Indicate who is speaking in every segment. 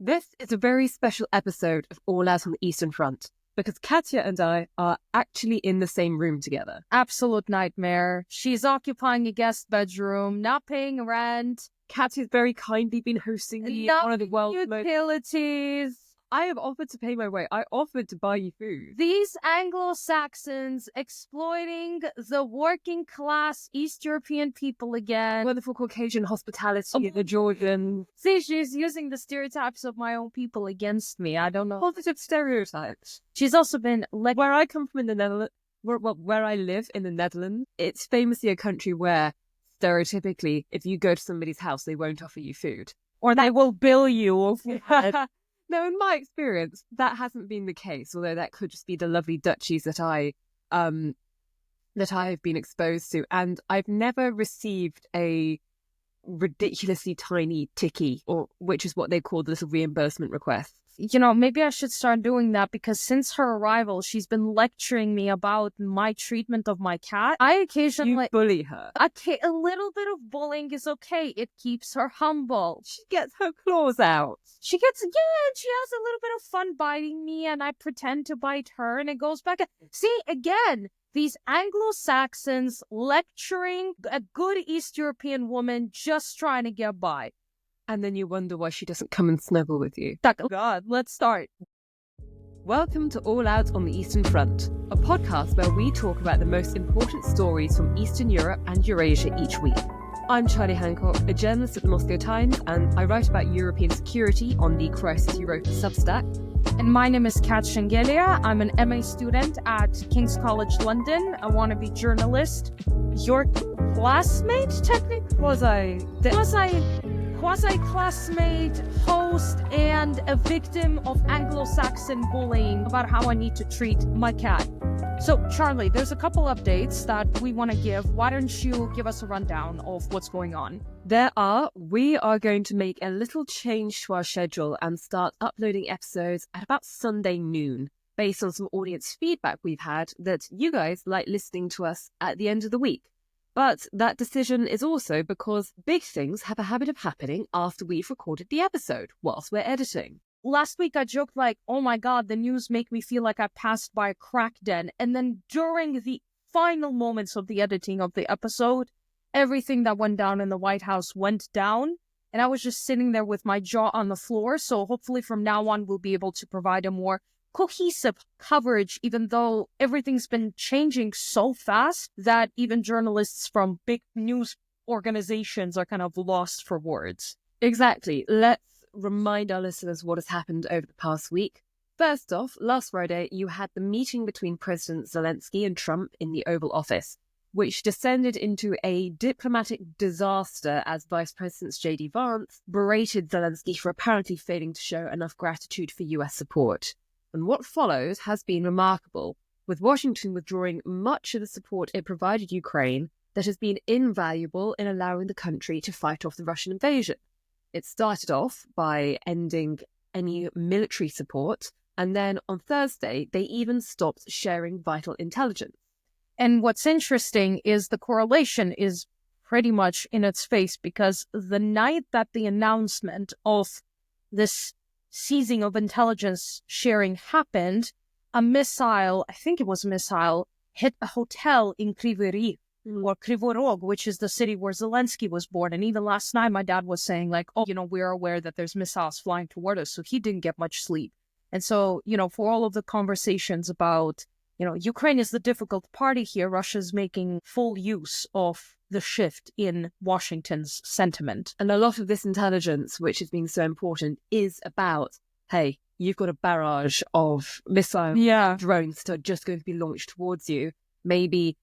Speaker 1: This is a very special episode of All Out on the Eastern Front because Katya and I are actually in the same room together.
Speaker 2: Absolute nightmare. She's occupying a guest bedroom, not paying rent.
Speaker 1: Katya's very kindly been hosting me at one of the world's
Speaker 2: utilities.
Speaker 1: I have offered to pay my way. I offered to buy you food.
Speaker 2: These Anglo-Saxons exploiting the working class East European people again.
Speaker 1: Wonderful Caucasian hospitality, the Georgian.
Speaker 2: See, she's using the stereotypes of my own people against me. I don't know.
Speaker 1: Positive stereotypes.
Speaker 2: She's also been
Speaker 1: where I come from in the Netherlands, where I live in the Netherlands, it's famously a country where stereotypically, if you go to somebody's house, they won't offer you food.
Speaker 2: Or they will bill you.
Speaker 1: No, in my experience, that hasn't been the case, although that could just be the lovely duchies that I have been exposed to. And I've never received a ridiculously tiny tikkie, or which is what they call the little reimbursement request.
Speaker 2: You know, maybe I should start doing that because since her arrival, she's been lecturing me about my treatment of my cat. I occasionally...
Speaker 1: You bully her.
Speaker 2: A little bit of bullying is okay. It keeps her humble.
Speaker 1: She gets her claws out.
Speaker 2: She has a little bit of fun biting me and I pretend to bite her and it goes back. See, again, these Anglo-Saxons lecturing a good East European woman just trying to get by.
Speaker 1: And then you wonder why she doesn't come and snuggle with you.
Speaker 2: God, let's start.
Speaker 1: Welcome to All Out on the Eastern Front, a podcast where we talk about the most important stories from Eastern Europe and Eurasia each week. I'm Charlie Hancock, a journalist at the Moscow Times, and I write about European security on the Crisis Europa Substack.
Speaker 2: And my name is Kat Shengelia. I'm an MA student at King's College London. I want to be journalist. Your classmate, technically? Quasi-classmate, host, and a victim of Anglo-Saxon bullying about how I need to treat my cat. So, Charlie, there's a couple updates that we want to give. Why don't you give us a rundown of what's going on?
Speaker 1: We are going to make a little change to our schedule and start uploading episodes at about Sunday noon, based on some audience feedback we've had that you guys like listening to us at the end of the week. But that decision is also because big things have a habit of happening after we've recorded the episode, whilst we're editing.
Speaker 2: Last week I joked like, oh my god, the news make me feel like I passed by a crack den. And then during the final moments of the editing of the episode, everything that went down in the White House went down. And I was just sitting there with my jaw on the floor. So hopefully from now on, we'll be able to provide a more cohesive coverage, even though everything's been changing so fast that even journalists from big news organizations are kind of lost for words.
Speaker 1: Exactly. Let's remind our listeners what has happened over the past week. First off, last Friday, you had the meeting between President Zelenskyy and Trump in the Oval Office, which descended into a diplomatic disaster as Vice President J.D. Vance berated Zelenskyy for apparently failing to show enough gratitude for US support. And what followed has been remarkable, with Washington withdrawing much of the support it provided Ukraine that has been invaluable in allowing the country to fight off the Russian invasion. It started off by ending any military support, and then on Thursday, they even stopped sharing vital intelligence.
Speaker 2: And what's interesting is the correlation is pretty much in its face, because the night that the announcement of this seizing of intelligence sharing happened, a missile, I think it was a missile, hit a hotel in Kryvyi Rih, or Krivorog, which is the city where Zelenskyy was born. And even last night, my dad was saying like, oh, we're aware that there's missiles flying toward us. So he didn't get much sleep. And so, for all of the conversations about, Ukraine is the difficult party here, Russia's making full use of the shift in Washington's sentiment.
Speaker 1: And a lot of this intelligence, which is being so important, is about, hey, you've got a barrage of missile drones that are just going to be launched towards you. Maybe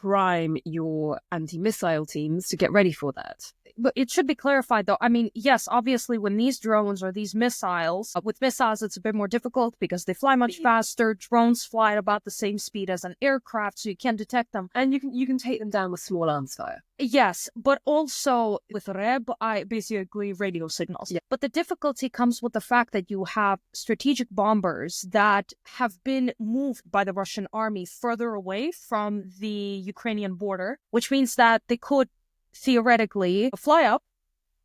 Speaker 1: prime your anti-missile teams to get ready for that.
Speaker 2: But it should be clarified, though. I mean, yes, obviously, when these drones or these missiles, with missiles, it's a bit more difficult because they fly much faster. Drones fly at about the same speed as an aircraft, so you can't detect them.
Speaker 1: And you can take them down with small arms fire.
Speaker 2: Yes, but also with REB, basically radio signals.
Speaker 1: Yeah.
Speaker 2: But the difficulty comes with the fact that you have strategic bombers that have been moved by the Russian army further away from the Ukrainian border, which means that they could theoretically fly up,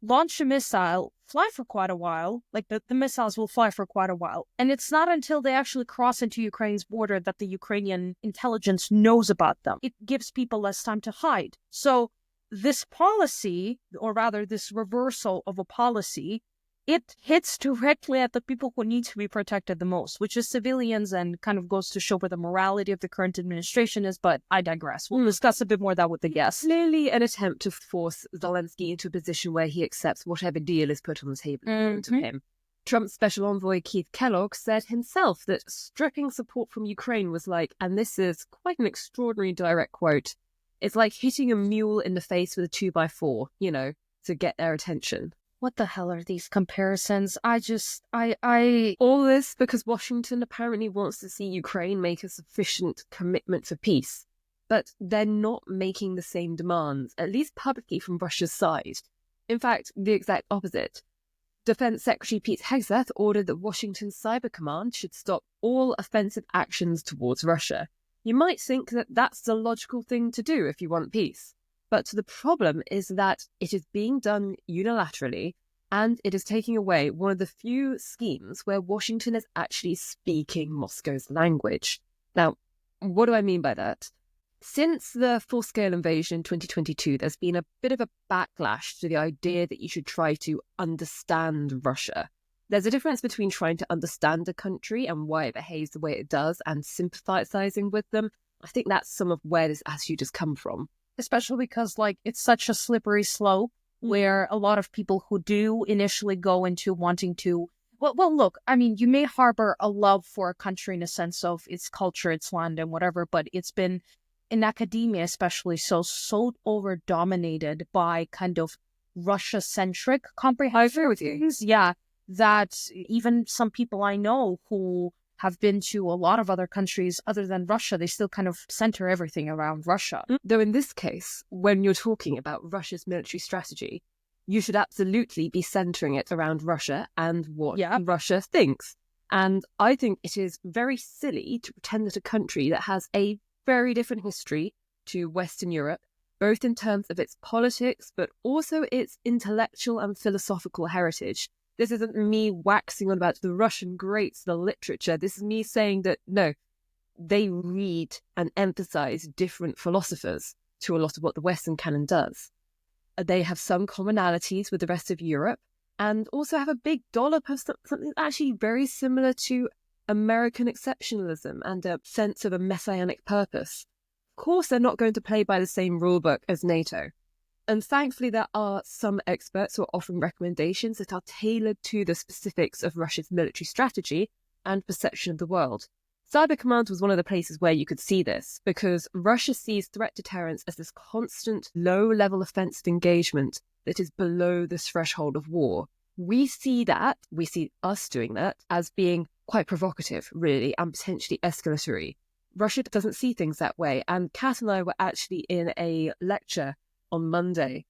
Speaker 2: launch a missile, fly for quite a while. Like the missiles will fly for quite a while. And it's not until they actually cross into Ukraine's border that the Ukrainian intelligence knows about them. It gives people less time to hide. So this policy, or rather this reversal of a policy, it hits directly at the people who need to be protected the most, which is civilians, and kind of goes to show where the morality of the current administration is. But I digress. We'll discuss a bit more of that with the guests.
Speaker 1: Clearly an attempt to force Zelenskyy into a position where he accepts whatever deal is put on the table to him. Trump's special envoy Keith Kellogg said himself that stripping support from Ukraine was like, and this is quite an extraordinary direct quote, it's like hitting a mule in the face with a 2x4, to get their attention.
Speaker 2: What the hell are these comparisons? All
Speaker 1: this because Washington apparently wants to see Ukraine make a sufficient commitment for peace. But they're not making the same demands, at least publicly from Russia's side. In fact, the exact opposite. Defense Secretary Pete Hegseth ordered that Washington's Cyber Command should stop all offensive actions towards Russia. You might think that that's the logical thing to do if you want peace. But the problem is that it is being done unilaterally, and it is taking away one of the few schemes where Washington is actually speaking Moscow's language. Now, what do I mean by that? Since the full-scale invasion in 2022, there's been a bit of a backlash to the idea that you should try to understand Russia. There's a difference between trying to understand a country and why it behaves the way it does and sympathizing with them. I think that's some of where this attitude has come from.
Speaker 2: Especially because, it's such a slippery slope where a lot of people who do initially go into wanting to... Well, look, I mean, you may harbor a love for a country in a sense of its culture, its land, and whatever, but it's been, in academia especially, so over-dominated by kind of Russia-centric comprehension.
Speaker 1: I agree with you.
Speaker 2: Yeah, that even some people I know who have been to a lot of other countries other than Russia, they still kind of center everything around Russia.
Speaker 1: Though in this case, when you're talking about Russia's military strategy, you should absolutely be centering it around Russia and what Russia thinks. And I think it is very silly to pretend that a country that has a very different history to Western Europe, both in terms of its politics, but also its intellectual and philosophical heritage. This isn't me waxing on about the Russian greats, the literature. This is me saying that, no, they read and emphasize different philosophers to a lot of what the Western canon does. They have some commonalities with the rest of Europe and also have a big dollop of something actually very similar to American exceptionalism and a sense of a messianic purpose. Of course, they're not going to play by the same rulebook as NATO. And thankfully, there are some experts who are offering recommendations that are tailored to the specifics of Russia's military strategy and perception of the world. Cyber Command was one of the places where you could see this, because Russia sees threat deterrence as this constant, low-level offensive engagement that is below the threshold of war. We see us doing that as being quite provocative, really, and potentially escalatory. Russia doesn't see things that way, and Kat and I were actually in a lecture on Monday,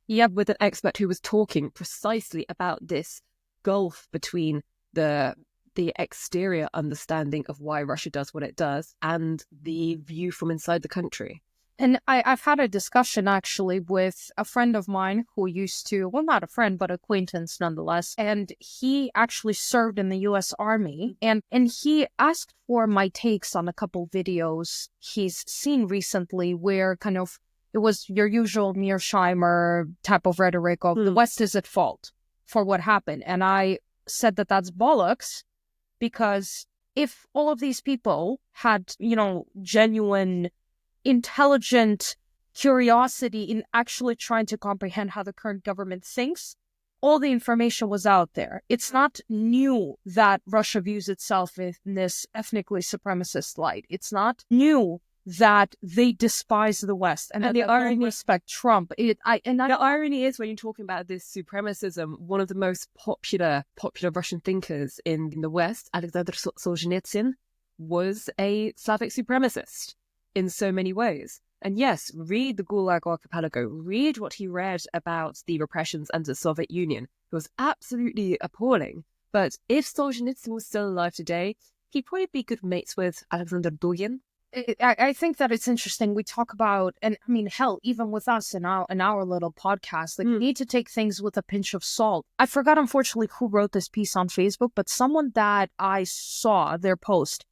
Speaker 1: with an expert who was talking precisely about this gulf between the exterior understanding of why Russia does what it does and the view from inside the country.
Speaker 2: And I've had a discussion actually with a friend of mine who used to, well, not a friend, but acquaintance nonetheless. And he actually served in the U.S. Army. And he asked for my takes on a couple videos he's seen recently where kind of it was your usual Mearsheimer type of rhetoric of the West is at fault for what happened. And I said that that's bollocks, because if all of these people had, genuine, intelligent curiosity in actually trying to comprehend how the current government thinks, all the information was out there. It's not new that Russia views itself in this ethnically supremacist light. It's not new that they despise the West and that
Speaker 1: the
Speaker 2: they don't respect Trump. The
Speaker 1: irony is, when you're talking about this supremacism, one of the most popular Russian thinkers in the West, Alexander Solzhenitsyn, was a Slavic supremacist in so many ways. And yes, read the Gulag Archipelago, read what he read about the repressions under the Soviet Union. It was absolutely appalling. But if Solzhenitsyn was still alive today, he'd probably be good mates with Alexander Dugin.
Speaker 2: I think that it's interesting. We talk about, and I mean, hell, even with us in our little podcast, like, we need to take things with a pinch of salt. I forgot, unfortunately, who wrote this piece on Facebook, but someone that I saw their post,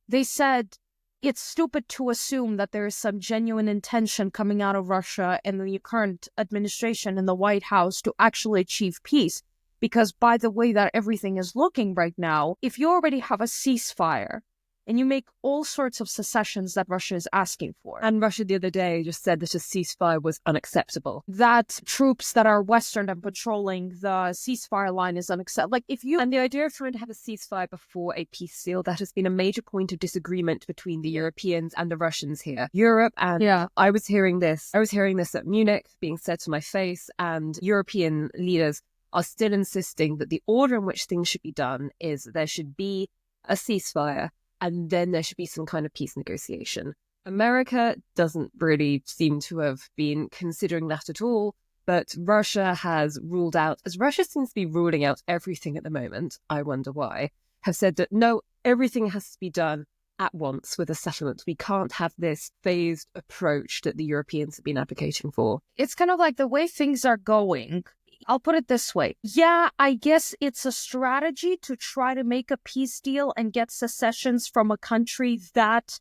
Speaker 2: they said it's stupid to assume that there is some genuine intention coming out of Russia and the current administration in the White House to actually achieve peace. Because by the way that everything is looking right now, if you already have a ceasefire and you make all sorts of secessions that Russia is asking for.
Speaker 1: And Russia the other day just said that a ceasefire was unacceptable.
Speaker 2: That troops that are Western and patrolling the ceasefire line is unacceptable. Like, if you...
Speaker 1: And the idea of trying to have a ceasefire before a peace deal, that has been a major point of disagreement between the Europeans and the Russians here. Europe and... I was hearing this at Munich being said to my face, and European leaders are still insisting that the order in which things should be done is there should be a ceasefire, and then there should be some kind of peace negotiation. America doesn't really seem to have been considering that at all, but Russia has ruled out, as Russia seems to be ruling out everything at the moment, I wonder why, have said that no, everything has to be done at once with a settlement. We can't have this phased approach that the Europeans have been advocating for.
Speaker 2: It's kind of like the way things are going. I'll put it this way. Yeah, I guess it's a strategy to try to make a peace deal and get secessions from a country that,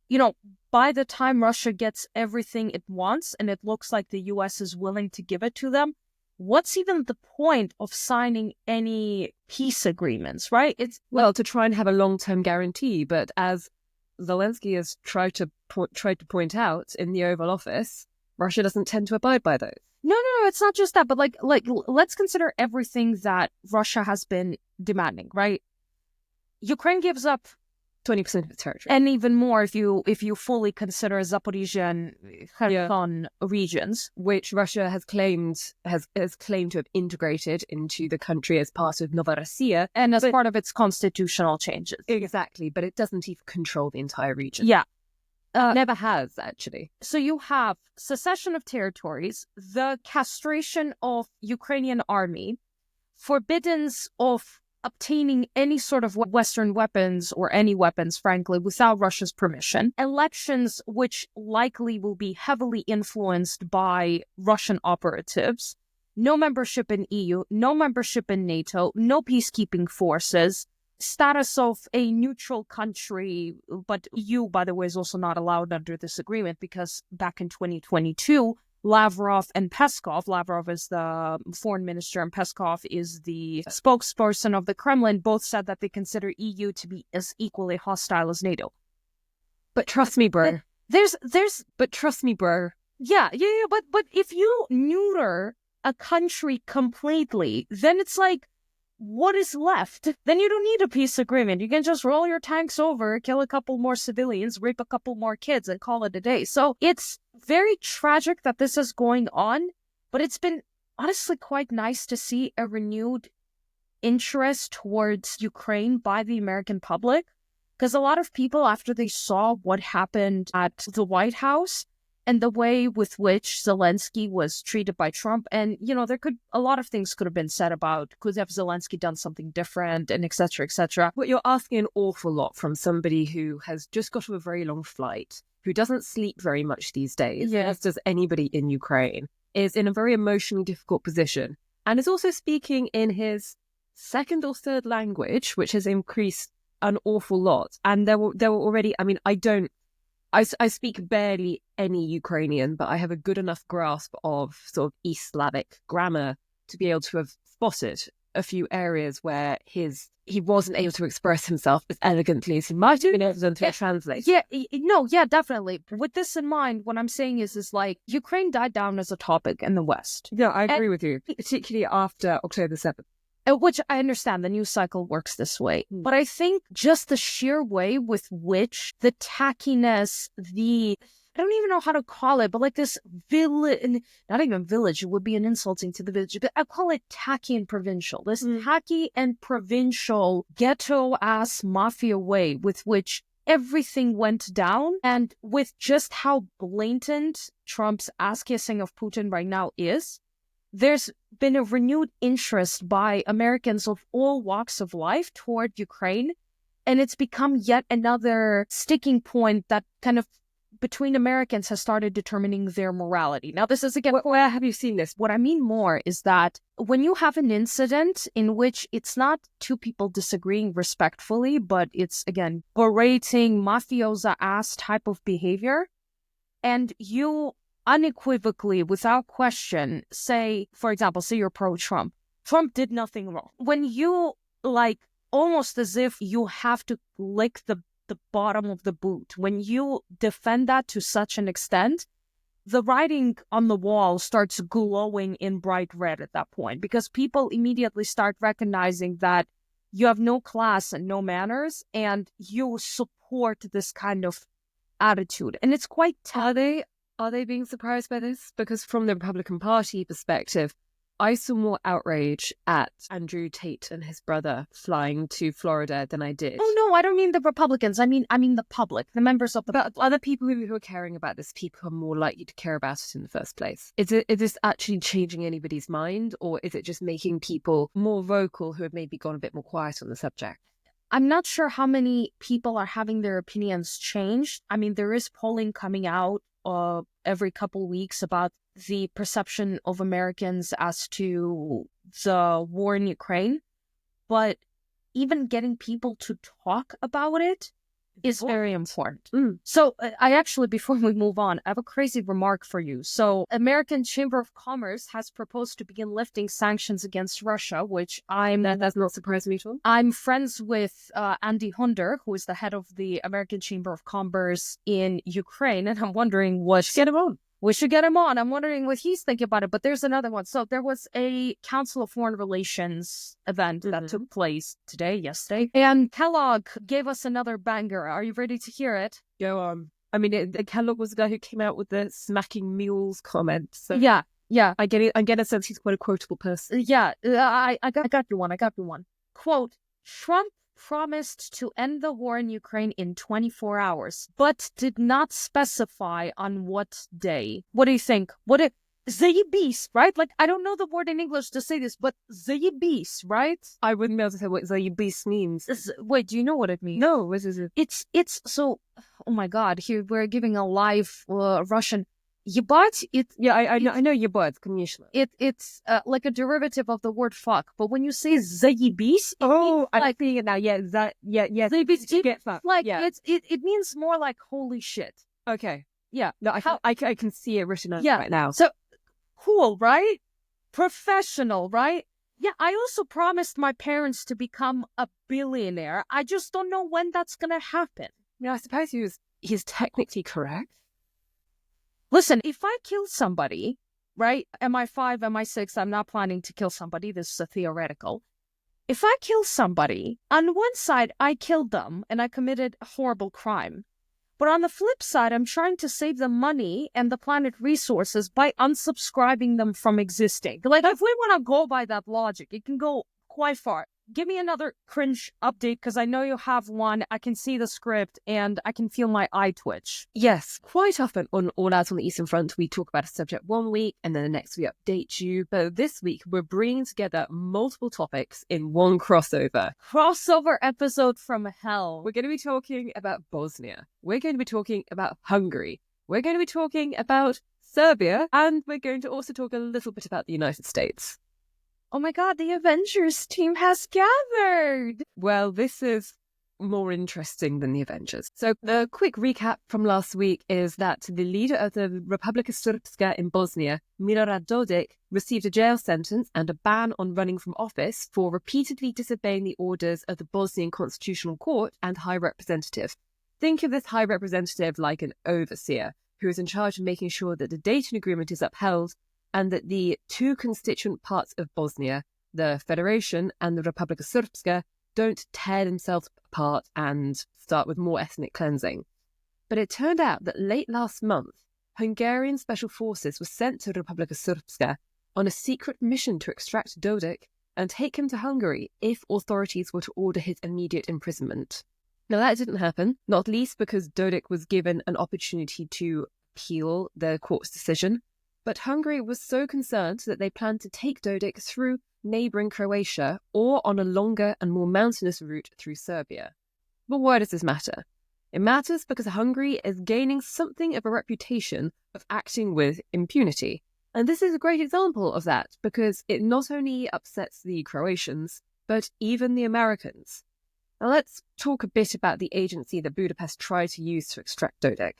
Speaker 2: you know, by the time Russia gets everything it wants and it looks like the US is willing to give it to them, what's even the point of signing any peace agreements, right? It's
Speaker 1: well, to try and have a long-term guarantee, but as Zelenskyy has tried to point out in the Oval Office, Russia doesn't tend to abide by those.
Speaker 2: No, it's not just that, but like let's consider everything that Russia has been demanding, right? Ukraine gives up
Speaker 1: 20% of its territory,
Speaker 2: and even more if you fully consider Zaporizhia and Kherson regions,
Speaker 1: which Russia has claimed to have integrated into the country as part of Novorossiya
Speaker 2: and as part of its constitutional changes.
Speaker 1: Exactly, but it doesn't even control the entire region.
Speaker 2: Yeah.
Speaker 1: Never has, actually.
Speaker 2: So you have secession of territories, the castration of Ukrainian army, forbiddance of obtaining any sort of Western weapons or any weapons, frankly, without Russia's permission, elections which likely will be heavily influenced by Russian operatives, no membership in EU, no membership in NATO, no peacekeeping forces, status of a neutral country, but EU, by the way, is also not allowed under this agreement because back in 2022, Lavrov and Peskov, Lavrov is the foreign minister and Peskov is the spokesperson of the Kremlin, both said that they consider EU to be as equally hostile as NATO.
Speaker 1: But trust me, bro. But trust me, bro.
Speaker 2: Yeah, but if you neuter a country completely, then it's like, what is left? Then you don't need a peace agreement. You can just roll your tanks over, kill a couple more civilians, rape a couple more kids, and call it a day. So it's very tragic that this is going on, but it's been honestly quite nice to see a renewed interest towards Ukraine by the American public. Because a lot of people, after they saw what happened at the White House, and the way with which Zelenskyy was treated by Trump. And, you know, a lot of things could have been said about, could have Zelenskyy done something different, and et cetera, et cetera.
Speaker 1: But you're asking an awful lot from somebody who has just got to a very long flight, who doesn't sleep very much these days, as does anybody in Ukraine, is in a very emotionally difficult position, and is also speaking in his second or third language, which has increased an awful lot. And there were already, I mean, I speak barely any Ukrainian, but I have a good enough grasp of sort of East Slavic grammar to be able to have spotted a few areas where he wasn't able to express himself as elegantly as he might have been able to translate.
Speaker 2: Yeah, definitely. With this in mind, what I'm saying is like, Ukraine died down as a topic in the West.
Speaker 1: Yeah, I agree with you, particularly after October 7th.
Speaker 2: Which I understand the news cycle works this way. But I think just the sheer way with which the tackiness, I don't even know how to call it, but like this not even village, it would be an insulting to the village, but I call it tacky and provincial. This tacky and provincial ghetto-ass mafia way with which everything went down, and with just how blatant Trump's ass-kissing of Putin right now is, there's been a renewed interest by Americans of all walks of life toward Ukraine. And it's become yet another sticking point that kind of between Americans has started determining their morality. Now, this is again,
Speaker 1: where have you seen this?
Speaker 2: What I mean more is that when you have an incident in which it's not two people disagreeing respectfully, but it's, again, berating mafiosa-ass type of behavior, and you unequivocally, without question, say, for example, say you're pro-Trump. Trump did nothing wrong. When you, almost as if you have to lick the bottom of the boot, when you defend that to such an extent, the writing on the wall starts glowing in bright red at that point, because people immediately start recognizing that you have no class and no manners, and you support this kind of attitude. And it's quite
Speaker 1: Are they being surprised by this? Because from the Republican Party perspective, I saw more outrage at Andrew Tate and his brother flying to Florida than I did.
Speaker 2: Oh no, I don't mean the Republicans. I mean the public, the members of the
Speaker 1: But other people who are caring about this, people are more likely to care about it in the first place. Is this actually changing anybody's mind, or is it just making people more vocal who have maybe gone a bit more quiet on the subject?
Speaker 2: I'm not sure how many people are having their opinions changed. I mean, there is polling coming out every couple weeks about the perception of Americans as to the war in Ukraine. But even getting people to talk about it is very important. So I actually, before we move on, I have a crazy remark for you. So American Chamber of Commerce has proposed to begin lifting sanctions against Russia, which
Speaker 1: that's not surprising me at all.
Speaker 2: I'm friends with Andy Hunder, who is the head of the American Chamber of Commerce in Ukraine, and I'm wondering what...
Speaker 1: Get him on.
Speaker 2: We should get him on. I'm wondering what he's thinking about it. But there's another one. So there was a Council of Foreign Relations event that took place yesterday. And Kellogg gave us another banger. Are you ready to hear it?
Speaker 1: Go on. I mean, Kellogg was the guy who came out with the smacking mules comment. So
Speaker 2: yeah.
Speaker 1: I get it. I get a sense he's quite a quotable person.
Speaker 2: Yeah, I got you one. Quote, Trump promised to end the war in Ukraine in 24 hours, but did not specify on what day. What do you think? Zaybis, right? I don't know the word in English to say this, but Zaybis, right?
Speaker 1: I wouldn't be able to say what Zaybis means.
Speaker 2: Wait, do you know what it means?
Speaker 1: No, what is it?
Speaker 2: It's so, oh my God, here we're giving a live Russian. Ебать,
Speaker 1: I know ебать, конечно.
Speaker 2: It's like a derivative of the word fuck, but when you say zaебись,
Speaker 1: I'm seeing it now. Yeah,
Speaker 2: zaebись,
Speaker 1: get fucked.
Speaker 2: It means more like holy shit.
Speaker 1: Okay.
Speaker 2: Yeah.
Speaker 1: No, I can see it written out right now.
Speaker 2: So cool, right? Professional, right? Yeah, I also promised my parents to become a billionaire. I just don't know when that's gonna happen.
Speaker 1: I suppose he's technically correct.
Speaker 2: Listen, if I kill somebody, right? MI5, MI6, I'm not planning to kill somebody. This is a theoretical. If I kill somebody, on one side, I killed them and I committed a horrible crime. But on the flip side, I'm trying to save them money and the planet resources by unsubscribing them from existing. If we want to go by that logic, it can go quite far. Give me another cringe update, because I know you have one. I can see the script and I can feel my eye twitch.
Speaker 1: Yes, quite often on All Out on the Eastern Front, we talk about a subject one week and then the next we update you. But this week, we're bringing together multiple topics in one crossover.
Speaker 2: Crossover episode from hell.
Speaker 1: We're going to be talking about Bosnia. We're going to be talking about Hungary. We're going to be talking about Serbia. And we're going to also talk a little bit about the United States.
Speaker 2: Oh my God, the Avengers team has gathered!
Speaker 1: Well, this is more interesting than the Avengers. So the quick recap from last week is that the leader of the Republika Srpska in Bosnia, Milorad Dodik, received a jail sentence and a ban on running from office for repeatedly disobeying the orders of the Bosnian Constitutional Court and High Representative. Think of this High Representative like an overseer who is in charge of making sure that the Dayton Agreement is upheld and that the two constituent parts of Bosnia, the Federation and the Republika Srpska, don't tear themselves apart and start with more ethnic cleansing. But it turned out that late last month, Hungarian special forces were sent to Republika Srpska on a secret mission to extract Dodik and take him to Hungary if authorities were to order his immediate imprisonment. Now that didn't happen, not least because Dodik was given an opportunity to appeal the court's decision. But Hungary was so concerned that they planned to take Dodik through neighbouring Croatia or on a longer and more mountainous route through Serbia. But why does this matter? It matters because Hungary is gaining something of a reputation of acting with impunity. And this is a great example of that because it not only upsets the Croatians, but even the Americans. Now let's talk a bit about the agency that Budapest tried to use to extract Dodik.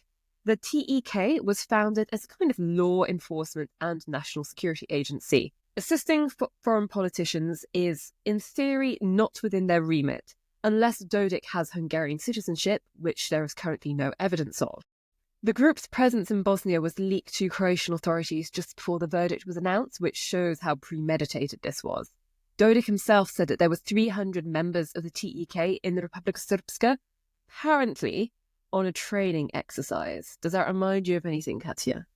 Speaker 1: The TEK was founded as a kind of law enforcement and national security agency. Assisting foreign politicians is, in theory, not within their remit, unless Dodik has Hungarian citizenship, which there is currently no evidence of. The group's presence in Bosnia was leaked to Croatian authorities just before the verdict was announced, which shows how premeditated this was. Dodik himself said that there were 300 members of the TEK in the Republika Srpska, apparently on a training exercise. Does that remind you of anything, Katya?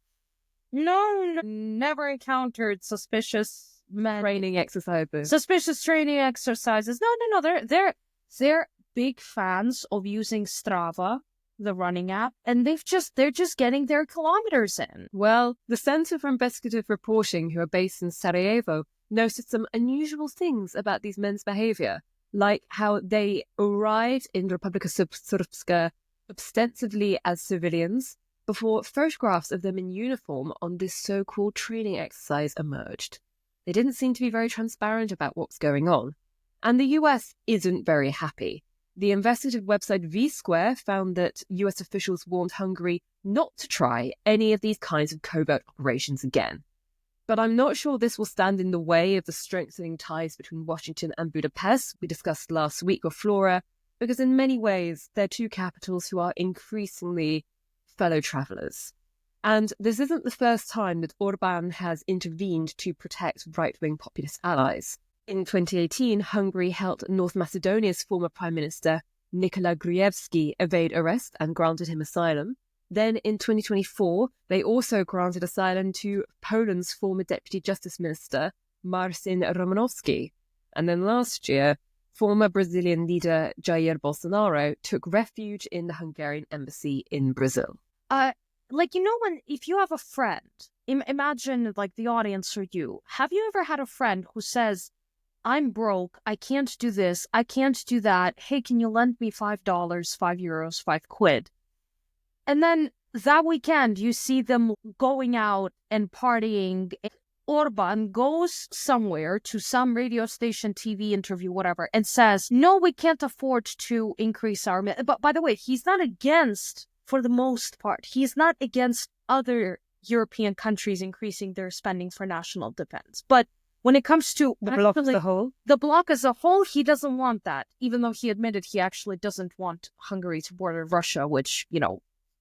Speaker 2: No, never encountered suspicious
Speaker 1: training exercises.
Speaker 2: Suspicious training exercises. No. They're big fans of using Strava, the running app, and they're just getting their kilometers in.
Speaker 1: Well, the Centre for Investigative Reporting, who are based in Sarajevo, noticed some unusual things about these men's behaviour, like how they arrived in Republika Srpska ostensibly as civilians before photographs of them in uniform on this so-called training exercise emerged. They didn't seem to be very transparent about what was going on. And the US isn't very happy. The investigative website V-Square found that US officials warned Hungary not to try any of these kinds of covert operations again. But I'm not sure this will stand in the way of the strengthening ties between Washington and Budapest we discussed last week with Flora, because in many ways they're two capitals who are increasingly fellow travellers. And this isn't the first time that Orbán has intervened to protect right-wing populist allies. In 2018, Hungary helped North Macedonia's former Prime Minister Nikola Gruevski evade arrest and granted him asylum. Then in 2024, they also granted asylum to Poland's former Deputy Justice Minister Marcin Romanowski. And then last year, former Brazilian leader Jair Bolsonaro took refuge in the Hungarian embassy in Brazil.
Speaker 2: If you have a friend, imagine like the audience or you, have you ever had a friend who says, I'm broke, I can't do this, I can't do that, hey, can you lend me $5, €5, £5? And then that weekend, you see them going out and partying. Orban goes somewhere to some radio station, TV interview, whatever, and says, no, we can't afford to increase our... But by the way, he's not against, for the most part, he's not against other European countries increasing their spending for national defense. But when it comes to
Speaker 1: the bloc as a whole,
Speaker 2: he doesn't want that, even though he admitted he actually doesn't want Hungary to border Russia, which,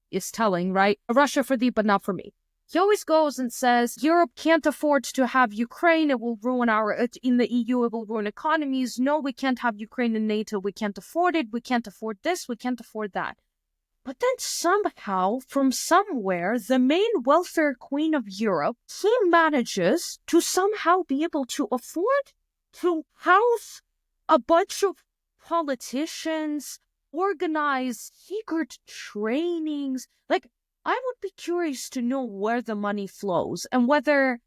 Speaker 2: is telling, right? Russia for thee, but not for me. He always goes and says, Europe can't afford to have Ukraine. It will ruin in the EU, it will ruin economies. No, we can't have Ukraine in NATO. We can't afford it. We can't afford this. We can't afford that. But then somehow, from somewhere, the main welfare queen of Europe, he manages to somehow be able to afford to house a bunch of politicians, organize secret trainings. I would be curious to know where the money flows and whether,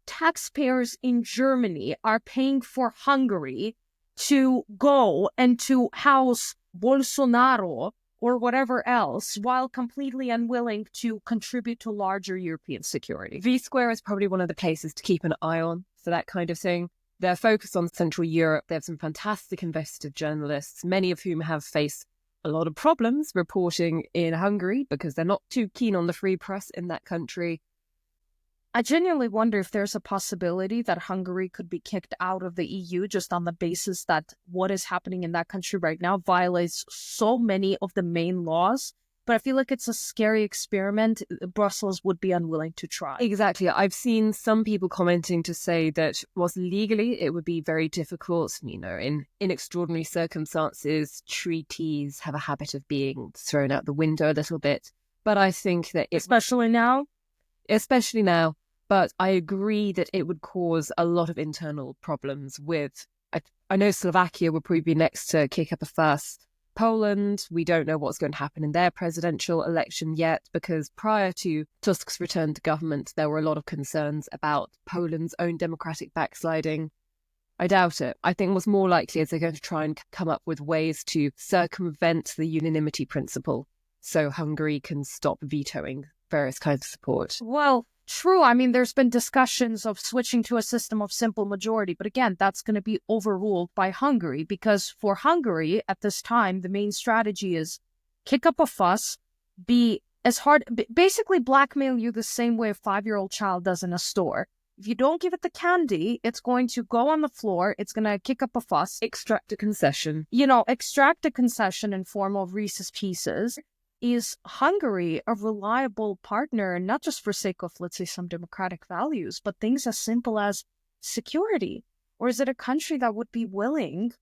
Speaker 2: taxpayers in Germany are paying for Hungary to go and to house Bolsonaro or whatever else, while completely unwilling to contribute to larger European security.
Speaker 1: V-Square is probably one of the places to keep an eye on for that kind of thing. They're focused on Central Europe. They have some fantastic investigative journalists, many of whom have faced a lot of problems reporting in Hungary because they're not too keen on the free press in that country.
Speaker 2: I genuinely wonder if there's a possibility that Hungary could be kicked out of the EU just on the basis that what is happening in that country right now violates so many of the main laws. But I feel like it's a scary experiment Brussels would be unwilling to try.
Speaker 1: Exactly. I've seen some people commenting to say that whilst legally it would be very difficult, in extraordinary circumstances, treaties have a habit of being thrown out the window a little bit. But I think that...
Speaker 2: Especially now,
Speaker 1: but I agree that it would cause a lot of internal problems with... I know Slovakia would probably be next to kick up a fuss. Poland, we don't know what's going to happen in their presidential election yet, because prior to Tusk's return to government, there were a lot of concerns about Poland's own democratic backsliding. I doubt it. I think what's more likely is they're going to try and come up with ways to circumvent the unanimity principle so Hungary can stop vetoing various kinds of support.
Speaker 2: Well, true. I mean, there's been discussions of switching to a system of simple majority, but again, that's going to be overruled by Hungary, because for Hungary at this time, the main strategy is kick up a fuss, be as hard, basically blackmail you the same way a 5-year-old child does in a store. If you don't give it the candy, it's going to go on the floor. It's going to kick up a fuss.
Speaker 1: Extract a concession.
Speaker 2: Extract a concession in form of Reese's Pieces. Is Hungary a reliable partner, not just for sake of, let's say, some democratic values, but things as simple as security? Or is it a country that would be willing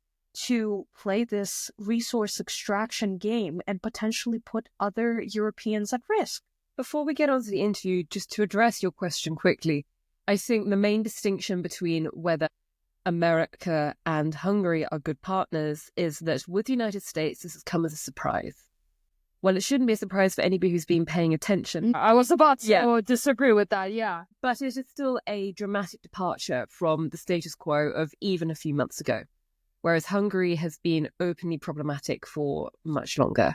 Speaker 2: to play this resource extraction game and potentially put other Europeans at risk?
Speaker 1: Before we get on to the interview, just to address your question quickly, I think the main distinction between whether America and Hungary are good partners is that with the United States, this has come as a surprise. Well, it shouldn't be a surprise for anybody who's been paying attention.
Speaker 2: I was about to disagree with that, yeah.
Speaker 1: But it is still a dramatic departure from the status quo of even a few months ago, whereas Hungary has been openly problematic for much longer.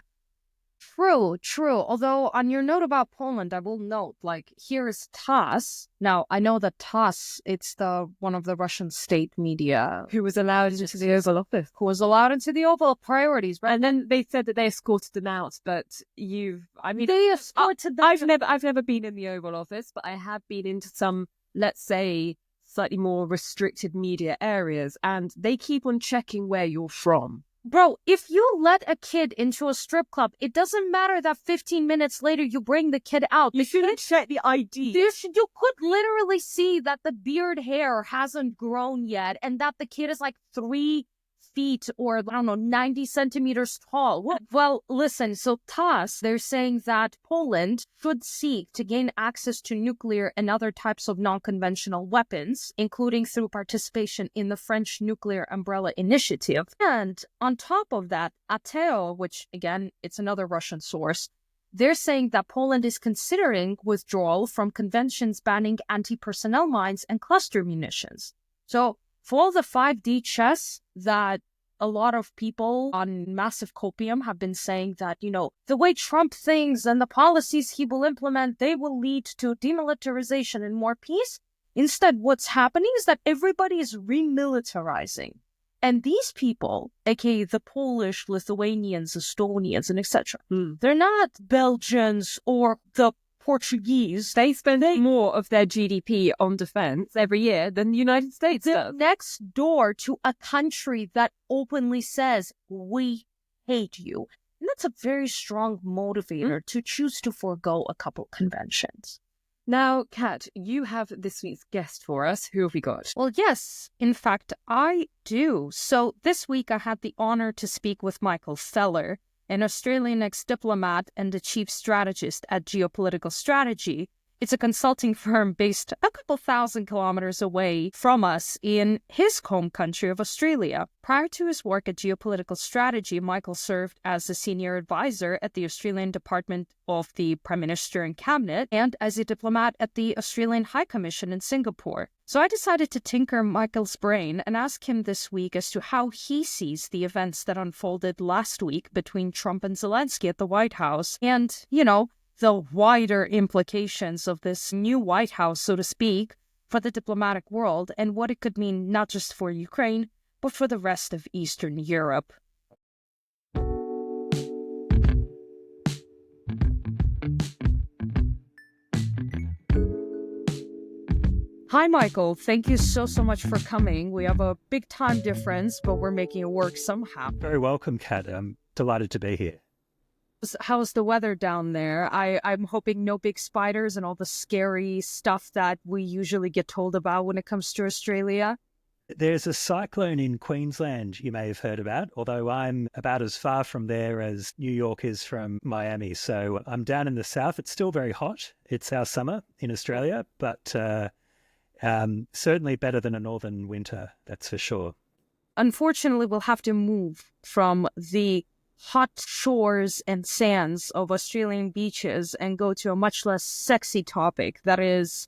Speaker 2: True. Although on your note about Poland, I will note, here is TASS. Now, I know that TASS, it's one of the Russian state media.
Speaker 1: Who was allowed into the Oval Office.
Speaker 2: Who was allowed into the Oval Priorities, right?
Speaker 1: And then they said that they escorted them out, but
Speaker 2: they escorted them.
Speaker 1: I've never been in the Oval Office, but I have been into some, let's say, slightly more restricted media areas, and they keep on checking where you're from.
Speaker 2: Bro, if you let a kid into a strip club, it doesn't matter that 15 minutes later you bring the kid out.
Speaker 1: You shouldn't check the ID.
Speaker 2: You could literally see that the beard hair hasn't grown yet and that the kid is 3 feet or, I don't know, 90 centimeters tall. Well, listen, so TASS, they're saying that Poland should seek to gain access to nuclear and other types of non-conventional weapons, including through participation in the French Nuclear Umbrella Initiative. And on top of that, ATEO, which, again, it's another Russian source, they're saying that Poland is considering withdrawal from conventions banning anti-personnel mines and cluster munitions. So, for all the 5D chess that a lot of people on massive copium have been saying that, the way Trump thinks and the policies he will implement, they will lead to demilitarization and more peace. Instead, what's happening is that everybody is remilitarizing. And these people, aka the Polish, Lithuanians, Estonians, and etc., they're not Belgians or the Portuguese.
Speaker 1: They spend more of their GDP on defense every year than the United States does.
Speaker 2: Next door to a country that openly says, we hate you. And that's a very strong motivator to choose to forego a couple conventions.
Speaker 1: Now, Kat, you have this week's guest for us. Who have we got?
Speaker 2: Well, yes, in fact, I do. So this week I had the honor to speak with Michael Feller, an Australian ex-Diplomat and the Chief Strategist at Geopolitical Strategy. It's a consulting firm based a couple thousand kilometers away from us in his home country of Australia. Prior to his work at Geopolitical Strategy, Michael served as a senior advisor at the Australian Department of the Prime Minister and Cabinet and as a diplomat at the Australian High Commission in Singapore. So I decided to tinker Michael's brain and ask him this week as to how he sees the events that unfolded last week between Trump and Zelenskyy at the White House and, the wider implications of this new White House, so to speak, for the diplomatic world and what it could mean not just for Ukraine, but for the rest of Eastern Europe. Hi, Michael. Thank you so much for coming. We have a big time difference, but we're making it work somehow.
Speaker 3: Very welcome, Kat. I'm delighted to be here.
Speaker 2: How's the weather down there? I'm hoping no big spiders and all the scary stuff that we usually get told about when it comes to Australia.
Speaker 3: There's a cyclone in Queensland you may have heard about, although I'm about as far from there as New York is from Miami. So I'm down in the south. It's still very hot. It's our summer in Australia, but certainly better than a northern winter, that's for sure.
Speaker 2: Unfortunately, we'll have to move from the hot shores and sands of Australian beaches and go to a much less sexy topic that is,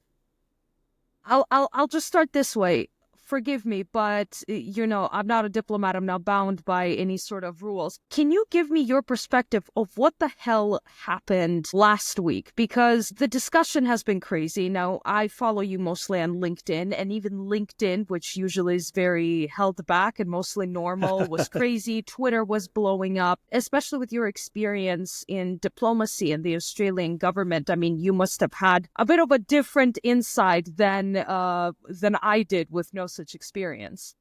Speaker 2: I'll just start this way. forgive me, but, I'm not a diplomat. I'm not bound by any sort of rules. Can you give me your perspective of what the hell happened last week? Because the discussion has been crazy. Now, I follow you mostly on LinkedIn, and even LinkedIn, which usually is very held back and mostly normal, was crazy. Twitter was blowing up, especially with your experience in diplomacy and the Australian government. I mean, you must have had a bit of a different insight than I did with no such experience.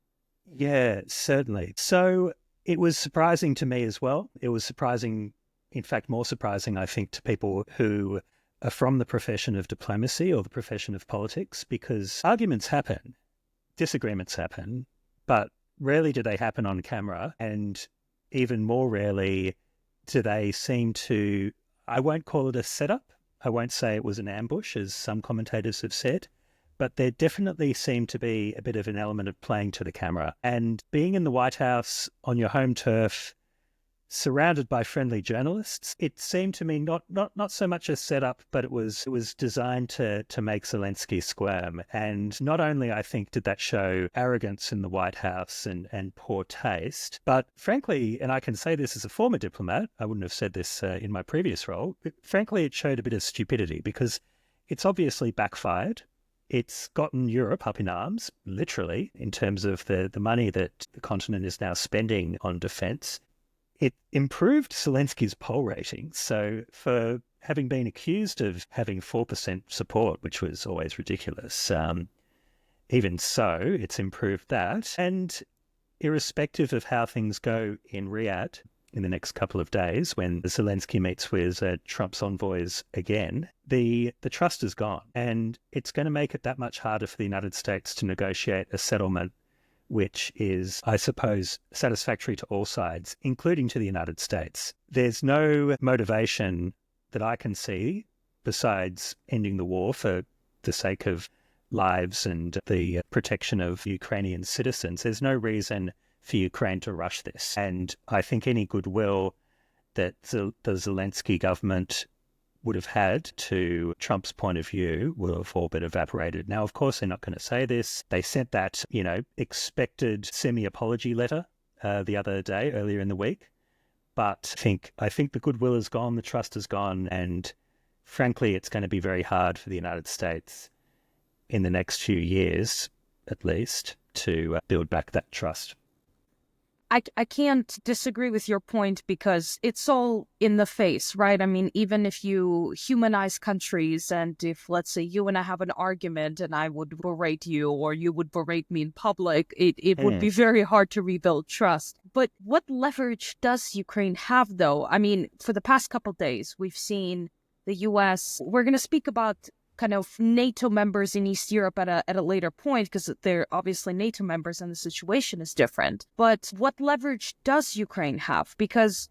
Speaker 3: Yeah, certainly. So it was surprising to me as well. It was surprising, in fact, more surprising, I think, to people who are from the profession of diplomacy or the profession of politics, because arguments happen, disagreements happen, but rarely do they happen on camera. And even more rarely do they seem to, I won't call it a setup. I won't say it was an ambush, as some commentators have said, but there definitely seemed to be a bit of an element of playing to the camera. And being in the White House on your home turf, surrounded by friendly journalists, it seemed to me not so much a setup, but it was designed to make Zelenskyy squirm. And not only, I think, did that show arrogance in the White House and poor taste, but frankly, and I can say this as a former diplomat, I wouldn't have said this in my previous role, but frankly, it showed a bit of stupidity, because it's obviously backfired. It's gotten Europe up in arms, literally, in terms of the money that the continent is now spending on defence. It improved Zelensky's poll rating. So for having been accused of having 4% support, which was always ridiculous, even so, it's improved that. And irrespective of how things go in Riyadh in the next couple of days, when Zelenskyy meets with Trump's envoys again, the trust is gone. And it's going to make it that much harder for the United States to negotiate a settlement which is, I suppose, satisfactory to all sides, including to the United States. There's no motivation that I can see besides ending the war for the sake of lives and the protection of Ukrainian citizens. There's no reason for Ukraine to rush this. And I think any goodwill that the Zelenskyy government would have had to Trump's point of view will have all been evaporated. Now, of course, they're not going to say this. They sent that, expected semi-apology letter the other day, earlier in the week. But I think the goodwill is gone, the trust is gone, and frankly, it's going to be very hard for the United States in the next few years, at least, to build back that trust.
Speaker 2: I can't disagree with your point, because it's all in the face, right? I mean, even if you humanize countries, and if, let's say, you and I have an argument and I would berate you or you would berate me in public, it would be very hard to rebuild trust. But what leverage does Ukraine have, though? I mean, for the past couple of days, we've seen the U.S. We're going to speak about kind of NATO members in East Europe at a later point, because they're obviously NATO members and the situation is different. But what leverage does Ukraine have? Because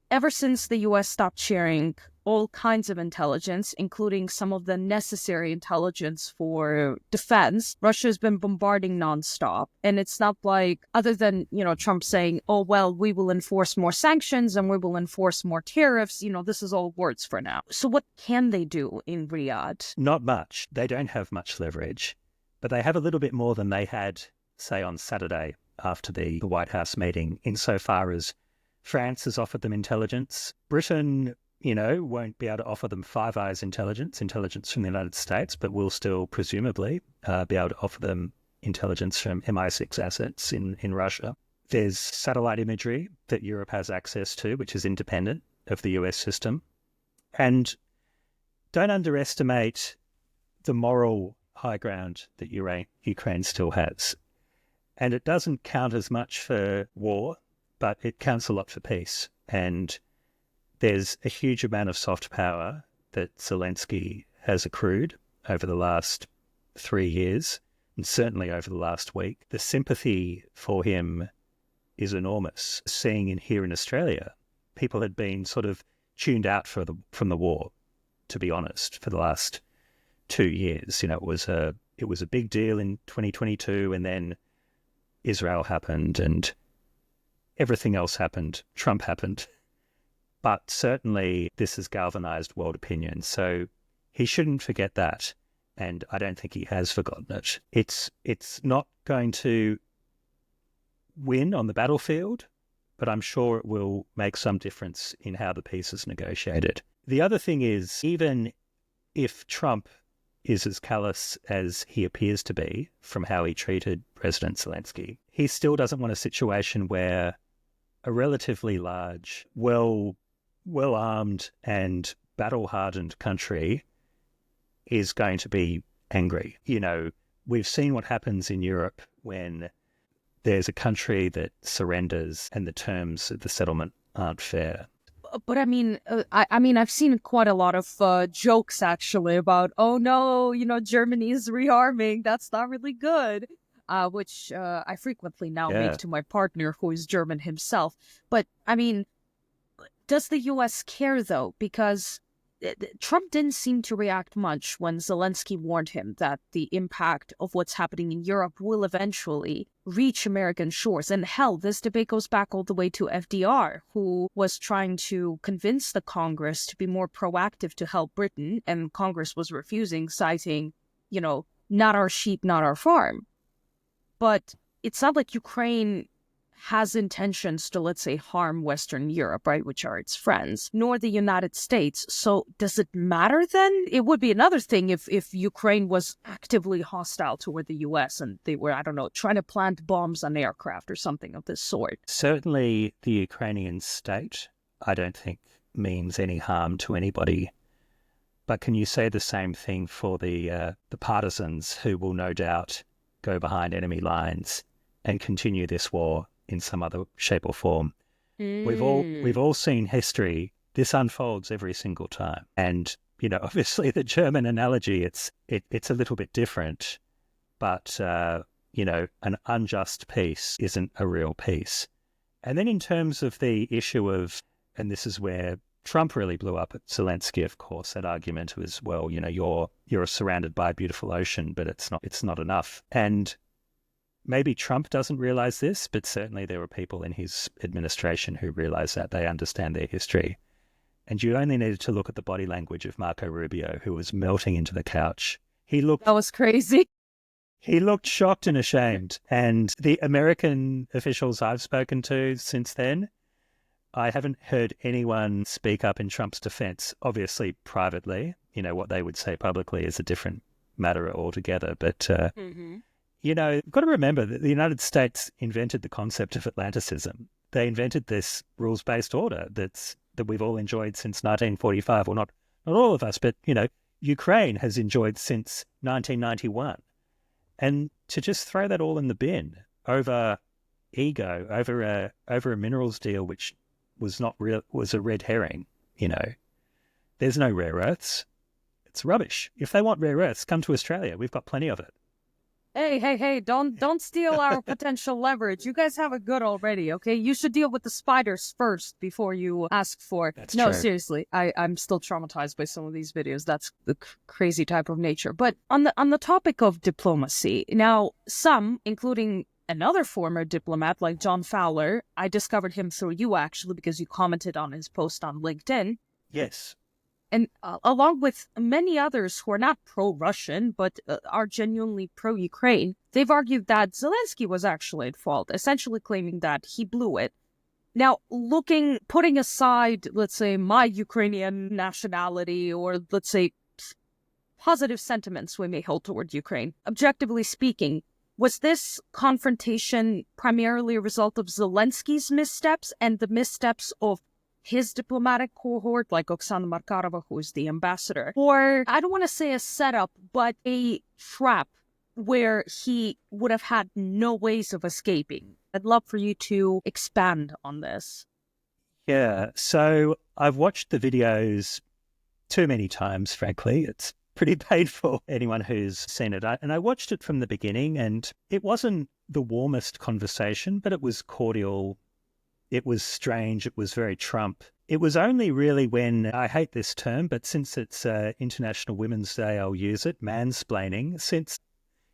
Speaker 2: ever since the U.S. stopped sharing all kinds of intelligence, including some of the necessary intelligence for defense, Russia has been bombarding nonstop. And it's not like, other than, Trump saying, oh, well, we will enforce more sanctions and we will enforce more tariffs. This is all words for now. So what can they do in Riyadh?
Speaker 3: Not much. They don't have much leverage, but they have a little bit more than they had, say, on Saturday after the White House meeting, insofar as France has offered them intelligence. Britain, won't be able to offer them Five Eyes intelligence from the United States, but will still presumably be able to offer them intelligence from MI6 assets in Russia. There's satellite imagery that Europe has access to, which is independent of the US system. And don't underestimate the moral high ground that Ukraine still has. And it doesn't count as much for war, but it counts a lot for peace. And there's a huge amount of soft power that Zelenskyy has accrued over the last 3 years, and certainly over the last week. The sympathy for him is enormous. Seeing here in Australia, people had been sort of tuned out from the war, to be honest, for the last 2 years. It was a big deal in 2022, and then Israel happened and everything else happened. Trump happened. But certainly this has galvanized world opinion. So he shouldn't forget that. And I don't think he has forgotten it. It's not going to win on the battlefield, but I'm sure it will make some difference in how the peace is negotiated. The other thing is, even if Trump is as callous as he appears to be from how he treated President Zelenskyy, he still doesn't want a situation where a relatively large, well-armed and battle-hardened country is going to be angry. You know, we've seen what happens in Europe when there's a country that surrenders and the terms of the settlement aren't fair.
Speaker 2: But I mean, I've seen quite a lot of jokes actually about, oh no, you know, Germany is rearming. That's not really good. Which I frequently now make to my partner, who is German himself. But I mean, does the U.S. care though? Because Trump didn't seem to react much when Zelenskyy warned him that the impact of what's happening in Europe will eventually reach American shores. And hell, this debate goes back all the way to FDR, who was trying to convince the Congress to be more proactive to help Britain, and Congress was refusing, citing, you know, not our sheep, not our farm. But it's not like Ukraine has intentions to, let's say, harm Western Europe, right, which are its friends, nor the United States. So does it matter then? It would be another thing if Ukraine was actively hostile toward the U.S. and they were, I don't know, trying to plant bombs on aircraft or something of this sort.
Speaker 3: Certainly the Ukrainian state, I don't think, means any harm to anybody. But can you say the same thing for the partisans who will no doubt go behind enemy lines and continue this war in some other shape or form? We've all seen history. This unfolds every single time. And, you know, obviously the German analogy, it's a little bit different, but, you know, an unjust peace isn't a real peace. And then in terms of the issue of, and this is where Trump really blew up at Zelenskyy, of course, that argument was, well, you know, you're surrounded by a beautiful ocean, but it's not enough. And maybe Trump doesn't realize this, but certainly there were people in his administration who realize that. They understand their history. And you only needed to look at the body language of Marco Rubio, who was melting into the couch.
Speaker 2: That was crazy.
Speaker 3: He looked shocked and ashamed. And the American officials I've spoken to since then, I haven't heard anyone speak up in Trump's defense. Obviously, privately, you know, what they would say publicly is a different matter altogether. But you know, you've got to remember that the United States invented the concept of Atlanticism. They invented this rules-based order that we've all enjoyed since 1945. Well, not all of us, but, you know, Ukraine has enjoyed since 1991. And to just throw that all in the bin over ego, over a minerals deal which was not real, was a red herring, you know. There's no rare earths. It's rubbish. If they want rare earths, come to Australia. We've got plenty of it.
Speaker 2: Hey, don't steal our potential leverage. You guys have it good already, okay? You should deal with the spiders first before you ask for...
Speaker 3: That's
Speaker 2: no,
Speaker 3: true.
Speaker 2: seriously, I'm still traumatized by some of these videos. That's the crazy type of nature. But on the topic of diplomacy, now some, including another former diplomat like John Fowler, I discovered him through you actually because you commented on his post on LinkedIn.
Speaker 3: Yes.
Speaker 2: And along with many others who are not pro-Russian, but are genuinely pro-Ukraine, they've argued that Zelenskyy was actually at fault, essentially claiming that he blew it. Now, putting aside, let's say, my Ukrainian nationality or, let's say, positive sentiments we may hold toward Ukraine, objectively speaking, was this confrontation primarily a result of Zelensky's missteps and the missteps of his diplomatic cohort, like Oksana Markarova, who is the ambassador, or I don't want to say a setup, but a trap where he would have had no ways of escaping? I'd love for you to expand on this.
Speaker 3: Yeah, so I've watched the videos too many times, frankly. It's pretty painful, anyone who's seen it. And I watched it from the beginning, and it wasn't the warmest conversation, but it was cordial. It was strange. It was very Trump. It was only really when, I hate this term, but since it's International Women's Day, I'll use it, mansplaining, since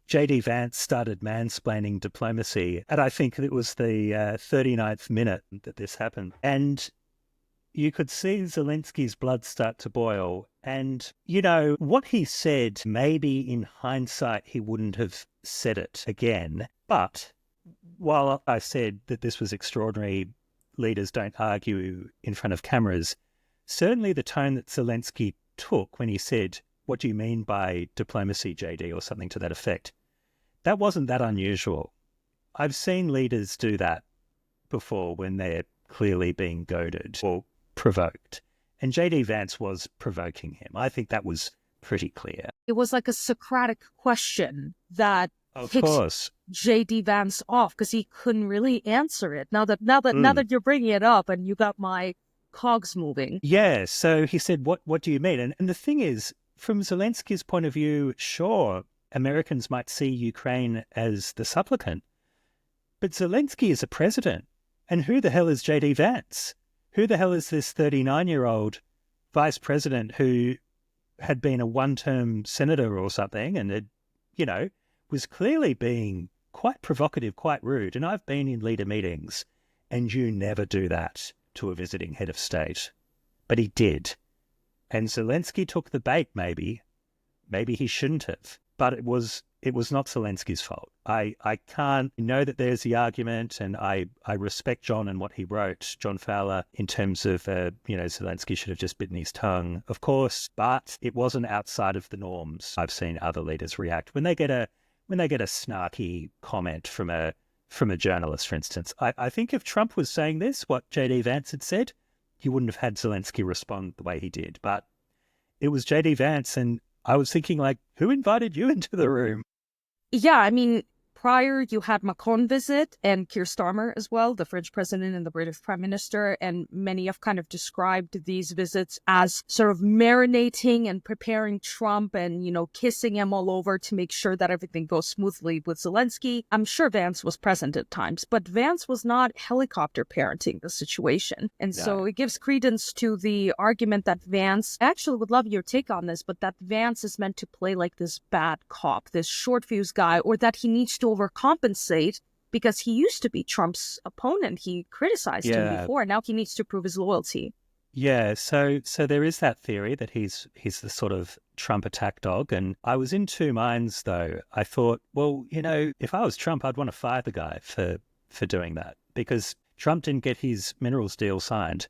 Speaker 3: J.D. Vance started mansplaining diplomacy, and I think it was the 39th minute that this happened. And you could see Zelensky's blood start to boil. And, you know, what he said, maybe in hindsight he wouldn't have said it again. But while I said that this was extraordinary, leaders don't argue in front of cameras, certainly the tone that Zelenskyy took when he said, "What do you mean by diplomacy, JD?" or something to that effect, that wasn't that unusual. I've seen leaders do that before when they're clearly being goaded or provoked. And JD Vance was provoking him. I think that was pretty clear.
Speaker 2: It was like a Socratic question that
Speaker 3: Of
Speaker 2: kicks
Speaker 3: course.
Speaker 2: JD Vance off because he couldn't really answer it. Now that you're bringing it up and you got my cogs moving.
Speaker 3: Yeah. So he said, what do you mean? And the thing is, from Zelenskyy's point of view, sure, Americans might see Ukraine as the supplicant, but Zelenskyy is a president. And who the hell is JD Vance? Who the hell is this 39-year-old vice president who had been a one-term senator or something and had, was clearly being quite provocative, quite rude. And I've been in leader meetings, and you never do that to a visiting head of state. But he did. And Zelenskyy took the bait, maybe. Maybe he shouldn't have. But it was not Zelenskyy's fault. I can't know that there's the argument, and I respect John and what he wrote, John Fowler, in terms of, Zelenskyy should have just bitten his tongue, of course, but it wasn't outside of the norms. I've seen other leaders react when they get a snarky comment from a journalist, for instance. I think if Trump was saying this, what JD Vance had said, he wouldn't have had Zelenskyy respond the way he did. But it was JD Vance, and I was thinking, who invited you into the room?
Speaker 2: Yeah, I mean, prior you had Macron visit and Keir Starmer as well, the French president and the British prime minister, and many have kind of described these visits as sort of marinating and preparing Trump and, kissing him all over to make sure that everything goes smoothly with Zelenskyy. I'm sure Vance was present at times, but Vance was not helicopter parenting the situation. And so it gives credence to the argument that Vance, I actually would love your take on this, but that Vance is meant to play like this bad cop, this short-fused guy, or that he needs to overcompensate because he used to be Trump's opponent. He criticized him before. Now he needs to prove his loyalty.
Speaker 3: Yeah, so there is that theory that he's the sort of Trump attack dog. And I was in two minds, though. I thought, well, if I was Trump, I'd want to fire the guy for doing that, because Trump didn't get his minerals deal signed.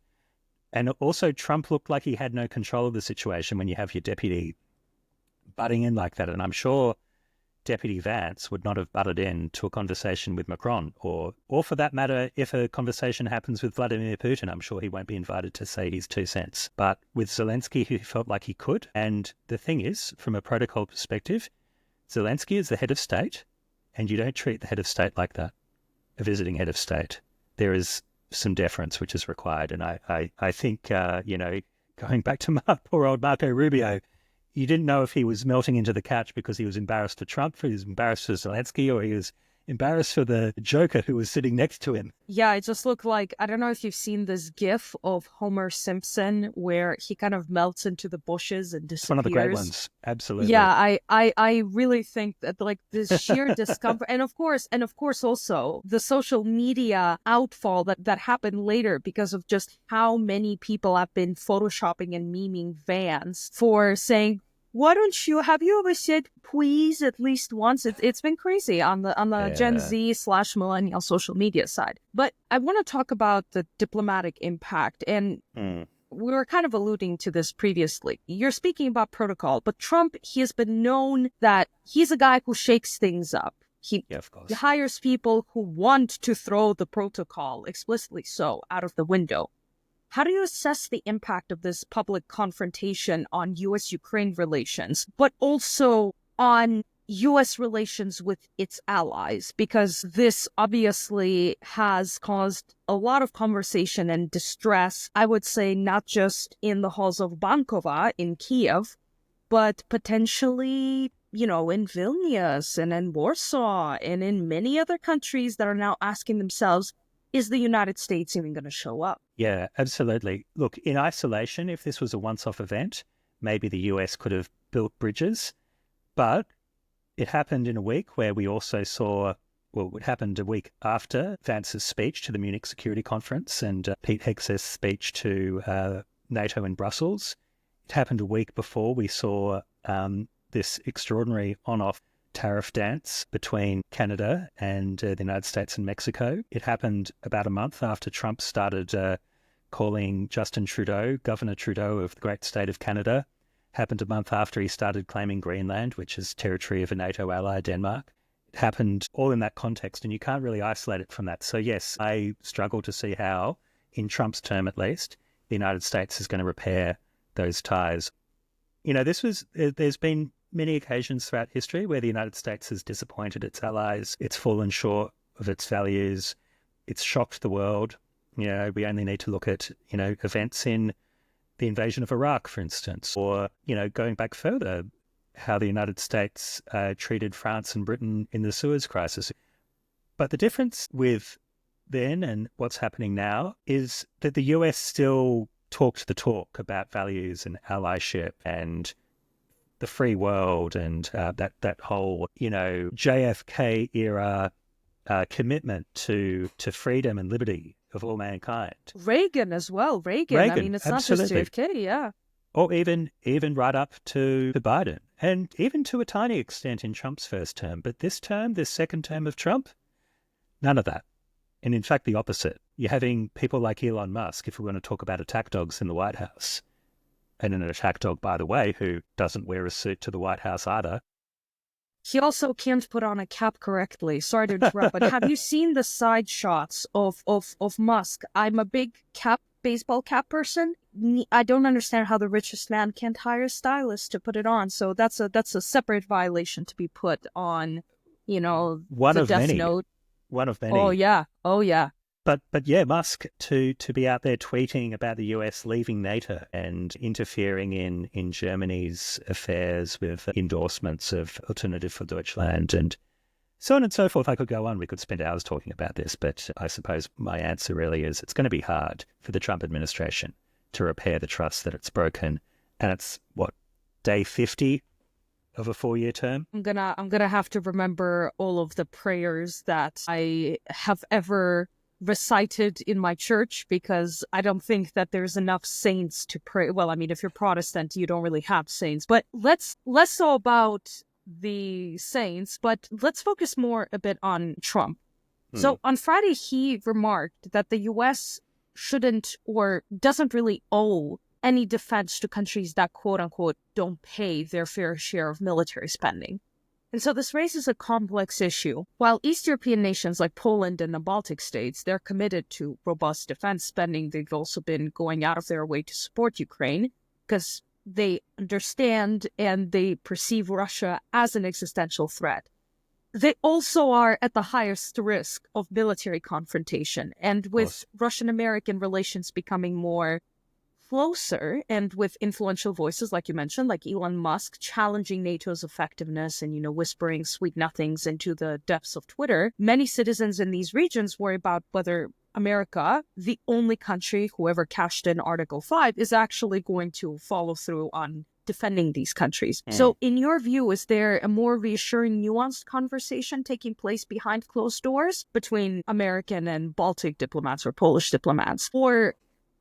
Speaker 3: And also Trump looked like he had no control of the situation when you have your deputy butting in like that. And I'm sure Deputy Vance would not have butted in to a conversation with Macron, or for that matter, if a conversation happens with Vladimir Putin, I'm sure he won't be invited to say his 2 cents. But with Zelenskyy, he felt like he could. And the thing is, from a protocol perspective, Zelenskyy is the head of state, and you don't treat the head of state like that, a visiting head of state. There is some deference which is required. And I think, going back to poor old Marco Rubio, you didn't know if he was melting into the couch because he was embarrassed for Trump, or he was embarrassed for Zelenskyy, or he was embarrassed for the Joker who was sitting next to him.
Speaker 2: Yeah, it just looked like, I don't know if you've seen this gif of Homer Simpson where he kind of melts into the bushes and disappears.
Speaker 3: It's one of the great ones. Absolutely.
Speaker 2: Yeah, I really think that this sheer discomfort, and of course also the social media outfall that happened later because of just how many people have been photoshopping and memeing Vance for saying, have you ever said please at least once? It's been crazy on the Gen Z / millennial social media side. But I want to talk about the diplomatic impact, and we were kind of alluding to this previously. You're speaking about protocol, but Trump, he has been known that he's a guy who shakes things up. He hires people who want to throw the protocol, explicitly so, out of the window. How do you assess the impact of this public confrontation on U.S.-Ukraine relations, but also on U.S. relations with its allies? Because this obviously has caused a lot of conversation and distress, I would say, not just in the halls of Bankova in Kiev, but potentially, in Vilnius and in Warsaw and in many other countries that are now asking themselves, is the United States even going to show up?
Speaker 3: Yeah, absolutely. Look, in isolation, if this was a once-off event, maybe the US could have built bridges, but it happened in a week where we also saw, it happened a week after Vance's speech to the Munich Security Conference and Pete Hegseth's speech to NATO in Brussels. It happened a week before we saw this extraordinary on-off tariff dance between Canada and the United States and Mexico. It happened about a month after Trump started calling Justin Trudeau, Governor Trudeau of the great state of Canada. Happened a month after he started claiming Greenland, which is territory of a NATO ally, Denmark. It happened all in that context, and you can't really isolate it from that. So yes, I struggle to see how, in Trump's term at least, the United States is going to repair those ties. You know, there's been many occasions throughout history where the United States has disappointed its allies. It's fallen short of its values. It's shocked the world. You know, we only need to look at, events in the invasion of Iraq, for instance, or, going back further, how the United States treated France and Britain in the Suez Crisis. But the difference with then and what's happening now is that the US still talked the talk about values and allyship and the free world and that whole, JFK era commitment to freedom and liberty of all mankind.
Speaker 2: Reagan as well. Reagan. I mean, it's
Speaker 3: absolutely.
Speaker 2: Not just JFK, yeah.
Speaker 3: Or even right up to Biden, and even to a tiny extent in Trump's first term. But this second term of Trump, none of that. And in fact, the opposite. You're having people like Elon Musk, if we're going to talk about attack dogs in the White House, and an attack dog, by the way, who doesn't wear a suit to the White House either.
Speaker 2: He also can't put on a cap correctly. Sorry to interrupt, but have you seen the side shots of Musk? I'm a big baseball cap person. I don't understand how the richest man can't hire a stylist to put it on. So that's a separate violation to be put on, the death note.
Speaker 3: One of many.
Speaker 2: Oh yeah.
Speaker 3: But yeah, Musk to be out there tweeting about the US leaving NATO and interfering in Germany's affairs with endorsements of Alternative for Deutschland and so on and so forth. I could go on. We could spend hours talking about this, but I suppose my answer really is it's going to be hard for the Trump administration to repair the trust that it's broken. And it's, day 50 of a 4-year term?
Speaker 2: I'm gonna have to remember all of the prayers that I have ever recited in my church, because I don't think that there's enough saints to pray. Well, I mean, if you're Protestant, you don't really have saints. But less so about the saints, but let's focus more a bit on Trump. So on Friday, he remarked that the U.S. shouldn't or doesn't really owe any defense to countries that, quote unquote, don't pay their fair share of military spending. And so this raises a complex issue. While East European nations like Poland and the Baltic states, they're committed to robust defense spending, they've also been going out of their way to support Ukraine because they understand and they perceive Russia as an existential threat. They also are at the highest risk of military confrontation. And with Russian-American relations becoming more closer and with influential voices, like you mentioned, like Elon Musk, challenging NATO's effectiveness and, whispering sweet nothings into the depths of Twitter, many citizens in these regions worry about whether America, the only country who ever cashed in Article 5, is actually going to follow through on defending these countries. So in your view, is there a more reassuring, nuanced conversation taking place behind closed doors between American and Baltic diplomats or Polish diplomats? Or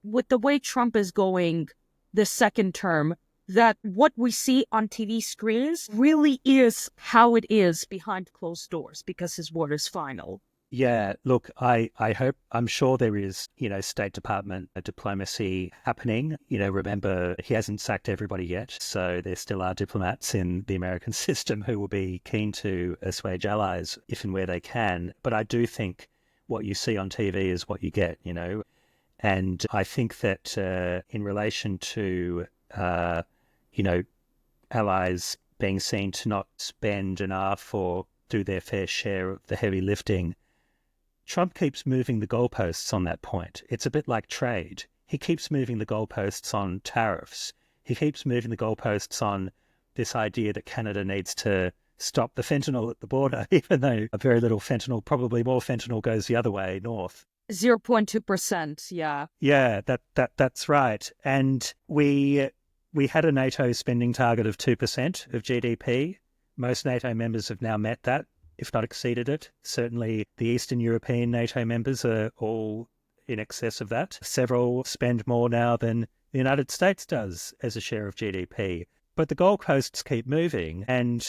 Speaker 2: with the way Trump is going this second term, that what we see on TV screens really is how it is behind closed doors because his word is final?
Speaker 3: Yeah, look, I'm sure there is, State Department diplomacy happening. Remember, he hasn't sacked everybody yet. So there still are diplomats in the American system who will be keen to assuage allies if and where they can. But I do think what you see on TV is what you get, And I think that in relation to, allies being seen to not spend enough or do their fair share of the heavy lifting, Trump keeps moving the goalposts on that point. It's a bit like trade. He keeps moving the goalposts on tariffs. He keeps moving the goalposts on this idea that Canada needs to stop the fentanyl at the border, even though a very little fentanyl, probably more fentanyl, goes the other way north.
Speaker 2: 0.2%, yeah.
Speaker 3: Yeah, that's right. And we had a NATO spending target of 2% of GDP. Most NATO members have now met that, if not exceeded it. Certainly the Eastern European NATO members are all in excess of that. Several spend more now than the United States does as a share of GDP. But the goalposts keep moving, and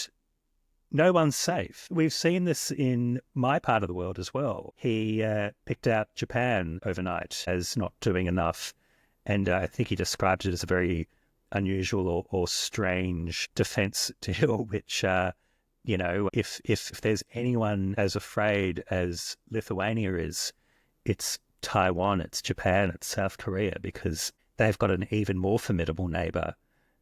Speaker 3: no one's safe. We've seen this in my part of the world as well. He picked out Japan overnight as not doing enough. And I think he described it as a very unusual or strange defense deal, which, if there's anyone as afraid as Lithuania is, it's Taiwan, it's Japan, it's South Korea, because they've got an even more formidable neighbor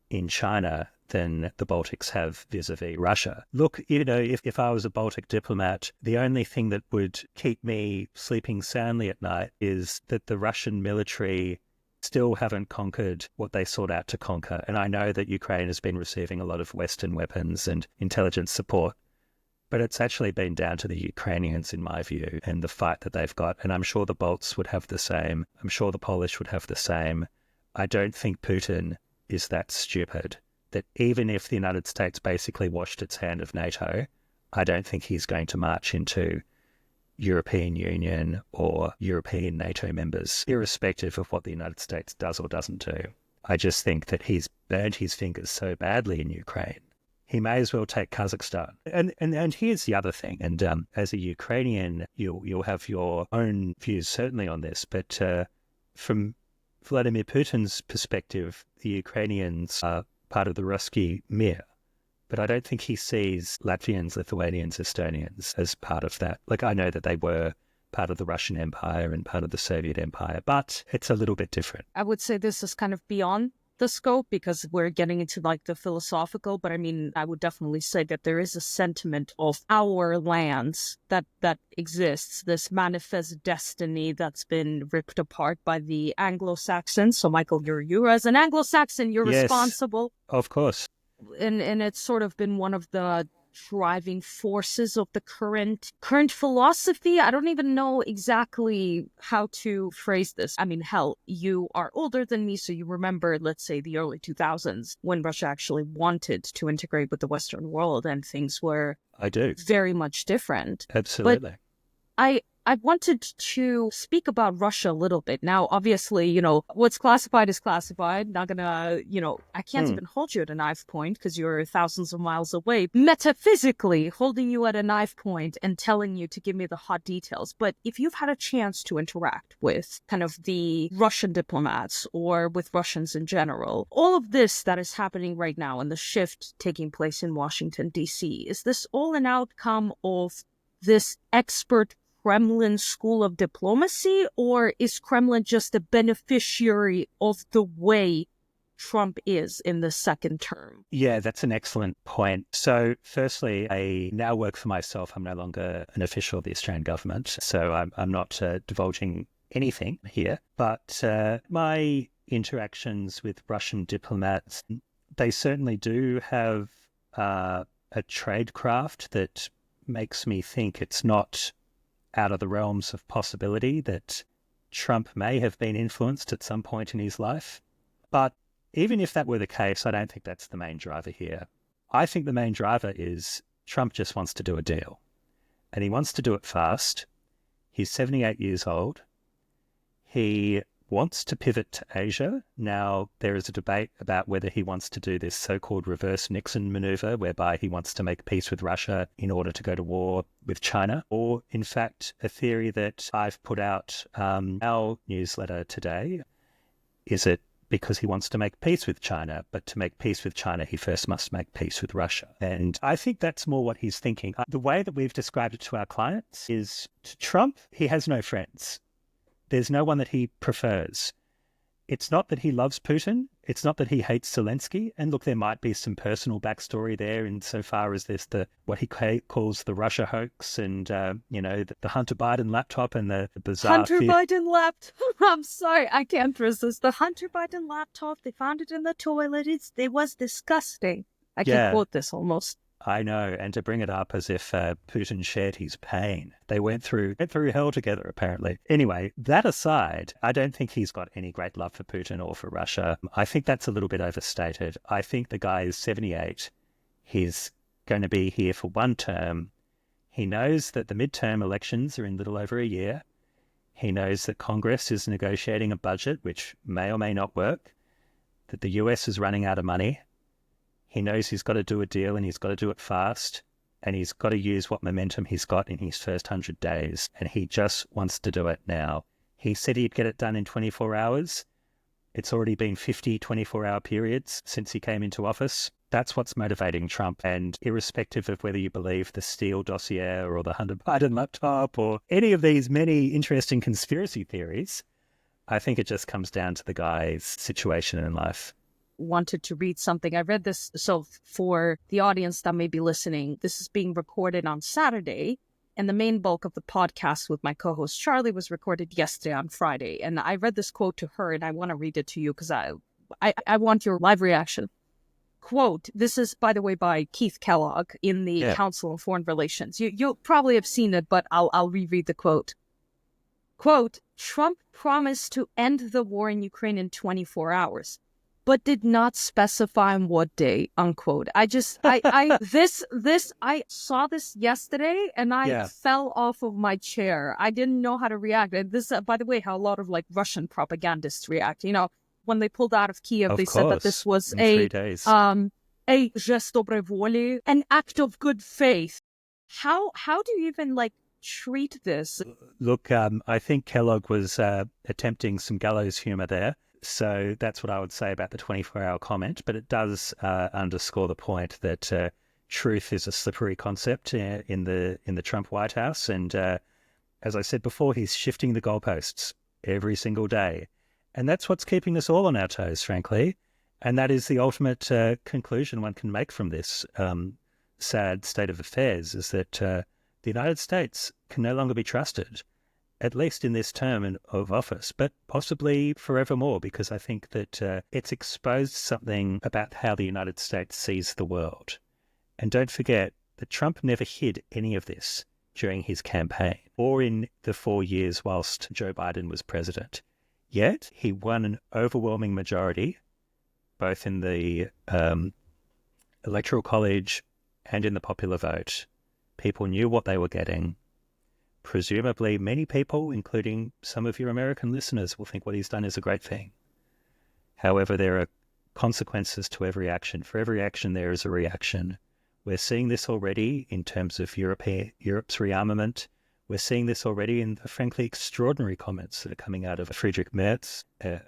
Speaker 3: in China than the Baltics have vis-a-vis Russia. Look, if I was a Baltic diplomat, the only thing that would keep me sleeping soundly at night is that the Russian military still haven't conquered what they sought out to conquer. And I know that Ukraine has been receiving a lot of Western weapons and intelligence support, but it's actually been down to the Ukrainians, in my view, and the fight that they've got. And I'm sure the Balts would have the same. I'm sure the Polish would have the same. I don't think Putin is that stupid that even if the United States basically washed its hand of NATO, I don't think he's going to march into European Union or European NATO members, irrespective of what the United States does or doesn't do. I just think that he's burned his fingers so badly in Ukraine. He may as well take Kazakhstan. And here's the other thing. And as a Ukrainian, you'll have your own views certainly on this. But from Vladimir Putin's perspective, the Ukrainians are part of the Ruski Mir. But I don't think he sees Latvians, Lithuanians, Estonians as part of that. Like, I know that they were part of the Russian Empire and part of the Soviet Empire, but it's a little bit different.
Speaker 2: I would say this is kind of beyond the scope because we're getting into like the philosophical, but I mean, I would definitely say that there is a sentiment of our lands that exists, this manifest destiny that's been ripped apart by the Anglo-Saxons. So Michael, you're as an Anglo-Saxon, you're
Speaker 3: Yes,
Speaker 2: responsible.
Speaker 3: Of course.
Speaker 2: And it's sort of been one of the driving forces of the current philosophy. I don't even know exactly how to phrase this. I mean, hell, you are older than me, so you remember, let's say, the early 2000s when Russia actually wanted to integrate with the Western world and things were
Speaker 3: I do.
Speaker 2: very much different.
Speaker 3: Absolutely.
Speaker 2: But I wanted to speak about Russia a little bit. Now, obviously, what's classified is classified. Not gonna, I can't even hold you at a knife point because you're thousands of miles away. Metaphysically, holding you at a knife point and telling you to give me the hot details. But if you've had a chance to interact with kind of the Russian diplomats or with Russians in general, all of this that is happening right now and the shift taking place in Washington, D.C., is this all an outcome of this expert Kremlin school of diplomacy, or is Kremlin just a beneficiary of the way Trump is in the second term?
Speaker 3: Yeah, that's an excellent point. So firstly, I now work for myself. I'm no longer an official of the Australian government, so I'm not divulging anything here. But my interactions with Russian diplomats, they certainly do have a tradecraft that makes me think it's not out of the realms of possibility that Trump may have been influenced at some point in his life. But even if that were the case, I don't think that's the main driver here. I think the main driver is Trump just wants to do a deal. And he wants to do it fast. He's 78 years old. He wants to pivot to Asia. Now, there is a debate about whether he wants to do this so-called reverse Nixon maneuver, whereby he wants to make peace with Russia in order to go to war with China, or in fact, a theory that I've put out our newsletter today. Is it because he wants to make peace with China, but to make peace with China, he first must make peace with Russia? And I think that's more what he's thinking. The way that we've described it to our clients is, to Trump, he has no friends. There's no one that he prefers. It's not that he loves Putin. It's not that he hates Zelenskyy. And look, there might be some personal backstory there insofar as there's what he calls the Russia hoax and, the Hunter Biden laptop and the bizarre...
Speaker 2: Biden laptop. I'm sorry, I can't resist. The Hunter Biden laptop, they found it in the toilet. It was disgusting. I can quote this almost.
Speaker 3: I know, and to bring it up as if Putin shared his pain. They went through hell together, apparently. Anyway, that aside, I don't think he's got any great love for Putin or for Russia. I think that's a little bit overstated. I think the guy is 78. He's going to be here for one term. He knows that the midterm elections are in little over a year. He knows that Congress is negotiating a budget, which may or may not work, that the US is running out of money. He knows he's got to do a deal and he's got to do it fast. and he's got to use what momentum he's got in his first 100 days, and he just wants to do it now. He said he'd get it done in 24 hours. It's already been 50 24-hour periods since he came into office. That's what's motivating Trump. And irrespective of whether you believe the Steele dossier or the Hunter Biden laptop or any of these many interesting conspiracy theories, I think it just comes down to the guy's situation in life.
Speaker 2: Wanted to read something. I read this. So for the audience that may be listening, this is being recorded on Saturday. And the main bulk of the podcast with my co-host Charlie was recorded yesterday on Friday. And I read this quote to her, and I want to read it to you because I want your live reaction. Quote, this is, by the way, by Keith Kellogg in the Council on Foreign Relations. You'll probably have seen it, but I'll reread the quote. Quote, Trump promised to end the war in Ukraine in 24 hours. But did not specify on what day, unquote. I saw this yesterday and I fell off of my chair. I didn't know how to react. And this, by the way, how a lot of like Russian propagandists react. You know, when they pulled out of Kiev, they said that this was a gest доброй воли, an act of good faith. How do you even like treat this?
Speaker 3: Look, I think Kellogg was attempting some gallows humor there. So that's what I would say about the 24-hour comment. But it does underscore the point that truth is a slippery concept in the Trump White House. And as I said before, he's shifting the goalposts every single day. And that's what's keeping us all on our toes, frankly. And that is the ultimate conclusion one can make from this sad state of affairs, is that the United States can no longer be trusted, at least in this term of office, but possibly forevermore, because I think that it's exposed something about how the United States sees the world. And don't forget that Trump never hid any of this during his campaign or in the 4 years whilst Joe Biden was president. Yet he won an overwhelming majority, both in the Electoral College and in the popular vote. People knew what they were getting. Presumably, many people, including some of your American listeners, will think what he's done is a great thing. However, there are consequences to every action. For every action, there is a reaction. We're seeing this already in terms of Europe's re-armament. We're seeing this already in the frankly extraordinary comments that are coming out of Friedrich Merz,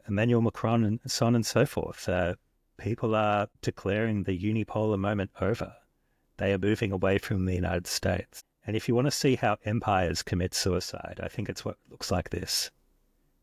Speaker 3: Emmanuel Macron, and so on and so forth. People are declaring the unipolar moment over. They are moving away from the United States. And if you want to see how empires commit suicide, I think it's what looks like this.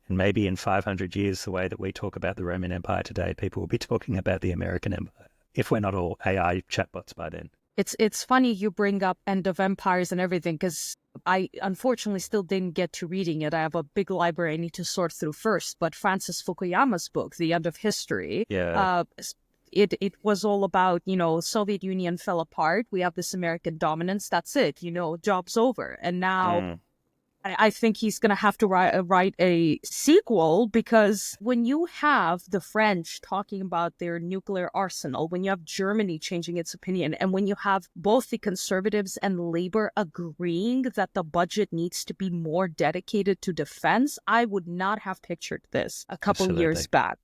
Speaker 3: And maybe in 500 years, the way that we talk about the Roman Empire today, people will be talking about the American Empire, if we're not all AI chatbots by then.
Speaker 2: It's funny you bring up End of Empires and everything, because I unfortunately still didn't get to reading it. I have a big library I need to sort through first. But Francis Fukuyama's book, The End of History, it was all about, Soviet Union fell apart. We have this American dominance. That's it. Job's over. And now I think he's going to have to write a sequel, because when you have the French talking about their nuclear arsenal, when you have Germany changing its opinion, and when you have both the conservatives and Labour agreeing that the budget needs to be more dedicated to defense, I would not have pictured this a couple years back.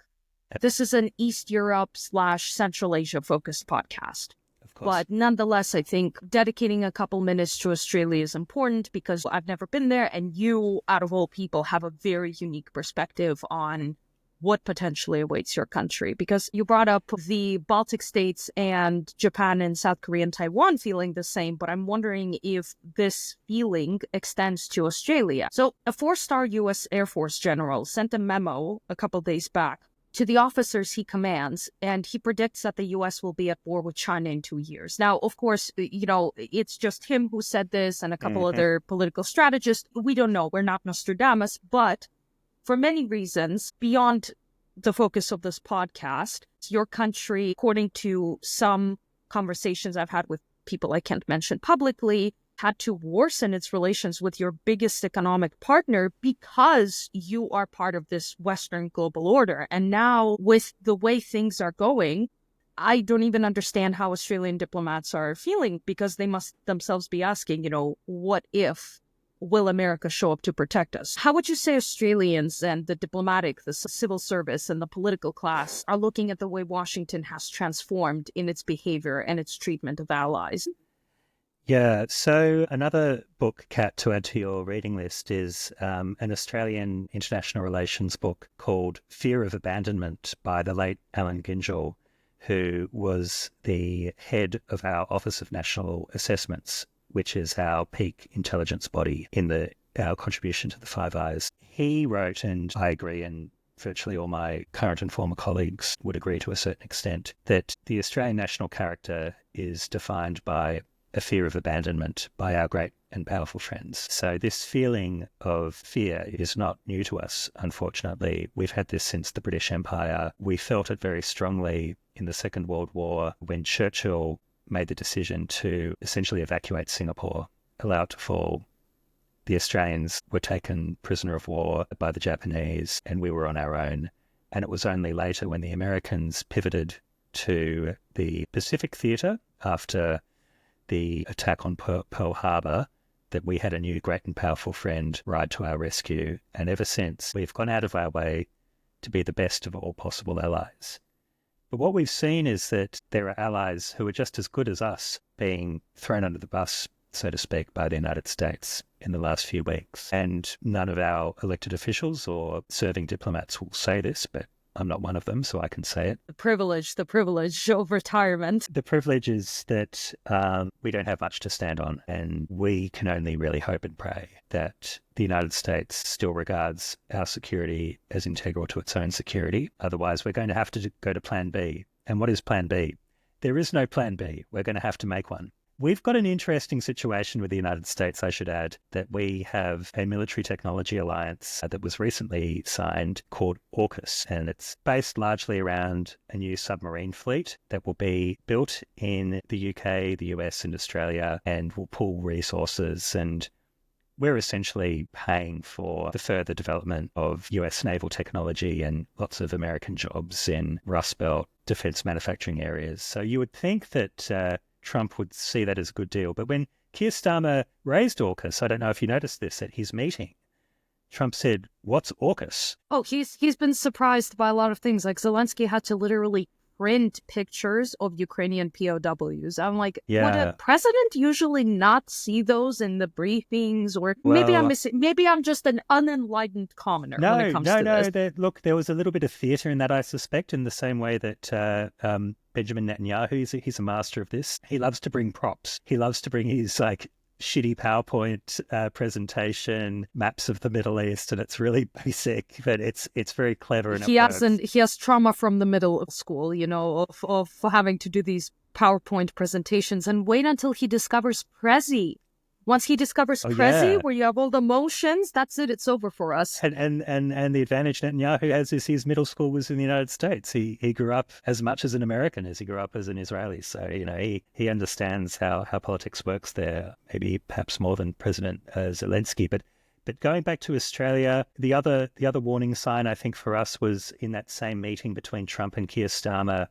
Speaker 2: This is an East Europe / Central Asia focused podcast. But nonetheless, I think dedicating a couple minutes to Australia is important, because I've never been there, and you, out of all people, have a very unique perspective on what potentially awaits your country. Because you brought up the Baltic states and Japan and South Korea and Taiwan feeling the same, but I'm wondering if this feeling extends to Australia. So a 4-star U.S. Air Force general sent a memo a couple days back to the officers he commands, and he predicts that the U.S. will be at war with China in 2 years. Now, of course, it's just him who said this and a couple other political strategists. We don't know. We're not Nostradamus. But for many reasons, beyond the focus of this podcast, your country, according to some conversations I've had with people I can't mention publicly, had to worsen its relations with your biggest economic partner because you are part of this Western global order. And now, with the way things are going, I don't even understand how Australian diplomats are feeling, because they must themselves be asking, what if? Will America show up to protect us? How would you say Australians and the diplomatic, the civil service, and the political class are looking at the way Washington has transformed in its behavior and its treatment of allies?
Speaker 3: Yeah, so another book, Kat, to add to your reading list is an Australian international relations book called Fear of Abandonment by the late Alan Gyngell, who was the head of our Office of National Assessments, which is our peak intelligence body in our contribution to the Five Eyes. He wrote, and I agree, and virtually all my current and former colleagues would agree to a certain extent, that the Australian national character is defined by a fear of abandonment by our great and powerful friends. So this feeling of fear is not new to us, unfortunately. We've had this since the British Empire. We felt it very strongly in the Second World War when Churchill made the decision to essentially evacuate Singapore, allow it to fall. The Australians were taken prisoner of war by the Japanese, and we were on our own. And it was only later when the Americans pivoted to the Pacific Theatre after the attack on Pearl Harbor that we had a new great and powerful friend ride to our rescue. And ever since, we've gone out of our way to be the best of all possible allies. But what we've seen is that there are allies who are just as good as us being thrown under the bus, so to speak, by the United States in the last few weeks. And none of our elected officials or serving diplomats will say this, but I'm not one of them, so I can say it.
Speaker 2: The privilege of retirement.
Speaker 3: The privilege is that we don't have much to stand on, and we can only really hope and pray that the United States still regards our security as integral to its own security. Otherwise, we're going to have to go to Plan B. And what is Plan B? There is no Plan B. We're going to have to make one. We've got an interesting situation with the United States, I should add, that we have a military technology alliance that was recently signed called AUKUS, and it's based largely around a new submarine fleet that will be built in the UK, the US and Australia, and will pool resources, and we're essentially paying for the further development of US naval technology and lots of American jobs in Rust Belt defense manufacturing areas. So you would think that Trump would see that as a good deal. But when Keir Starmer raised AUKUS, I don't know if you noticed this at his meeting, Trump said, "What's AUKUS?"
Speaker 2: Oh, he's been surprised by a lot of things. Like Zelenskyy had to literally print pictures of Ukrainian POWs. I'm like, would a president usually not see those in the briefings? Or maybe I'm missing. Maybe I'm just an unenlightened commoner when it comes to this.
Speaker 3: Look, there was a little bit of theatre in that, I suspect, in the same way that Benjamin Netanyahu, he's a master of this. He loves to bring props. He loves to bring his shitty PowerPoint presentation, maps of the Middle East, and it's really basic, but it's very clever. And
Speaker 2: he has trauma from the middle school, of having to do these PowerPoint presentations. And wait until he discovers Prezi. Once he discovers Prezi, where you have all the motions, that's it. It's over for us.
Speaker 3: And the advantage Netanyahu has is his middle school was in the United States. He grew up as much as an American as he grew up as an Israeli. So, he understands how politics works there, maybe perhaps more than President Zelenskyy. But going back to Australia, the other warning sign, I think, for us was in that same meeting between Trump and Keir Starmer.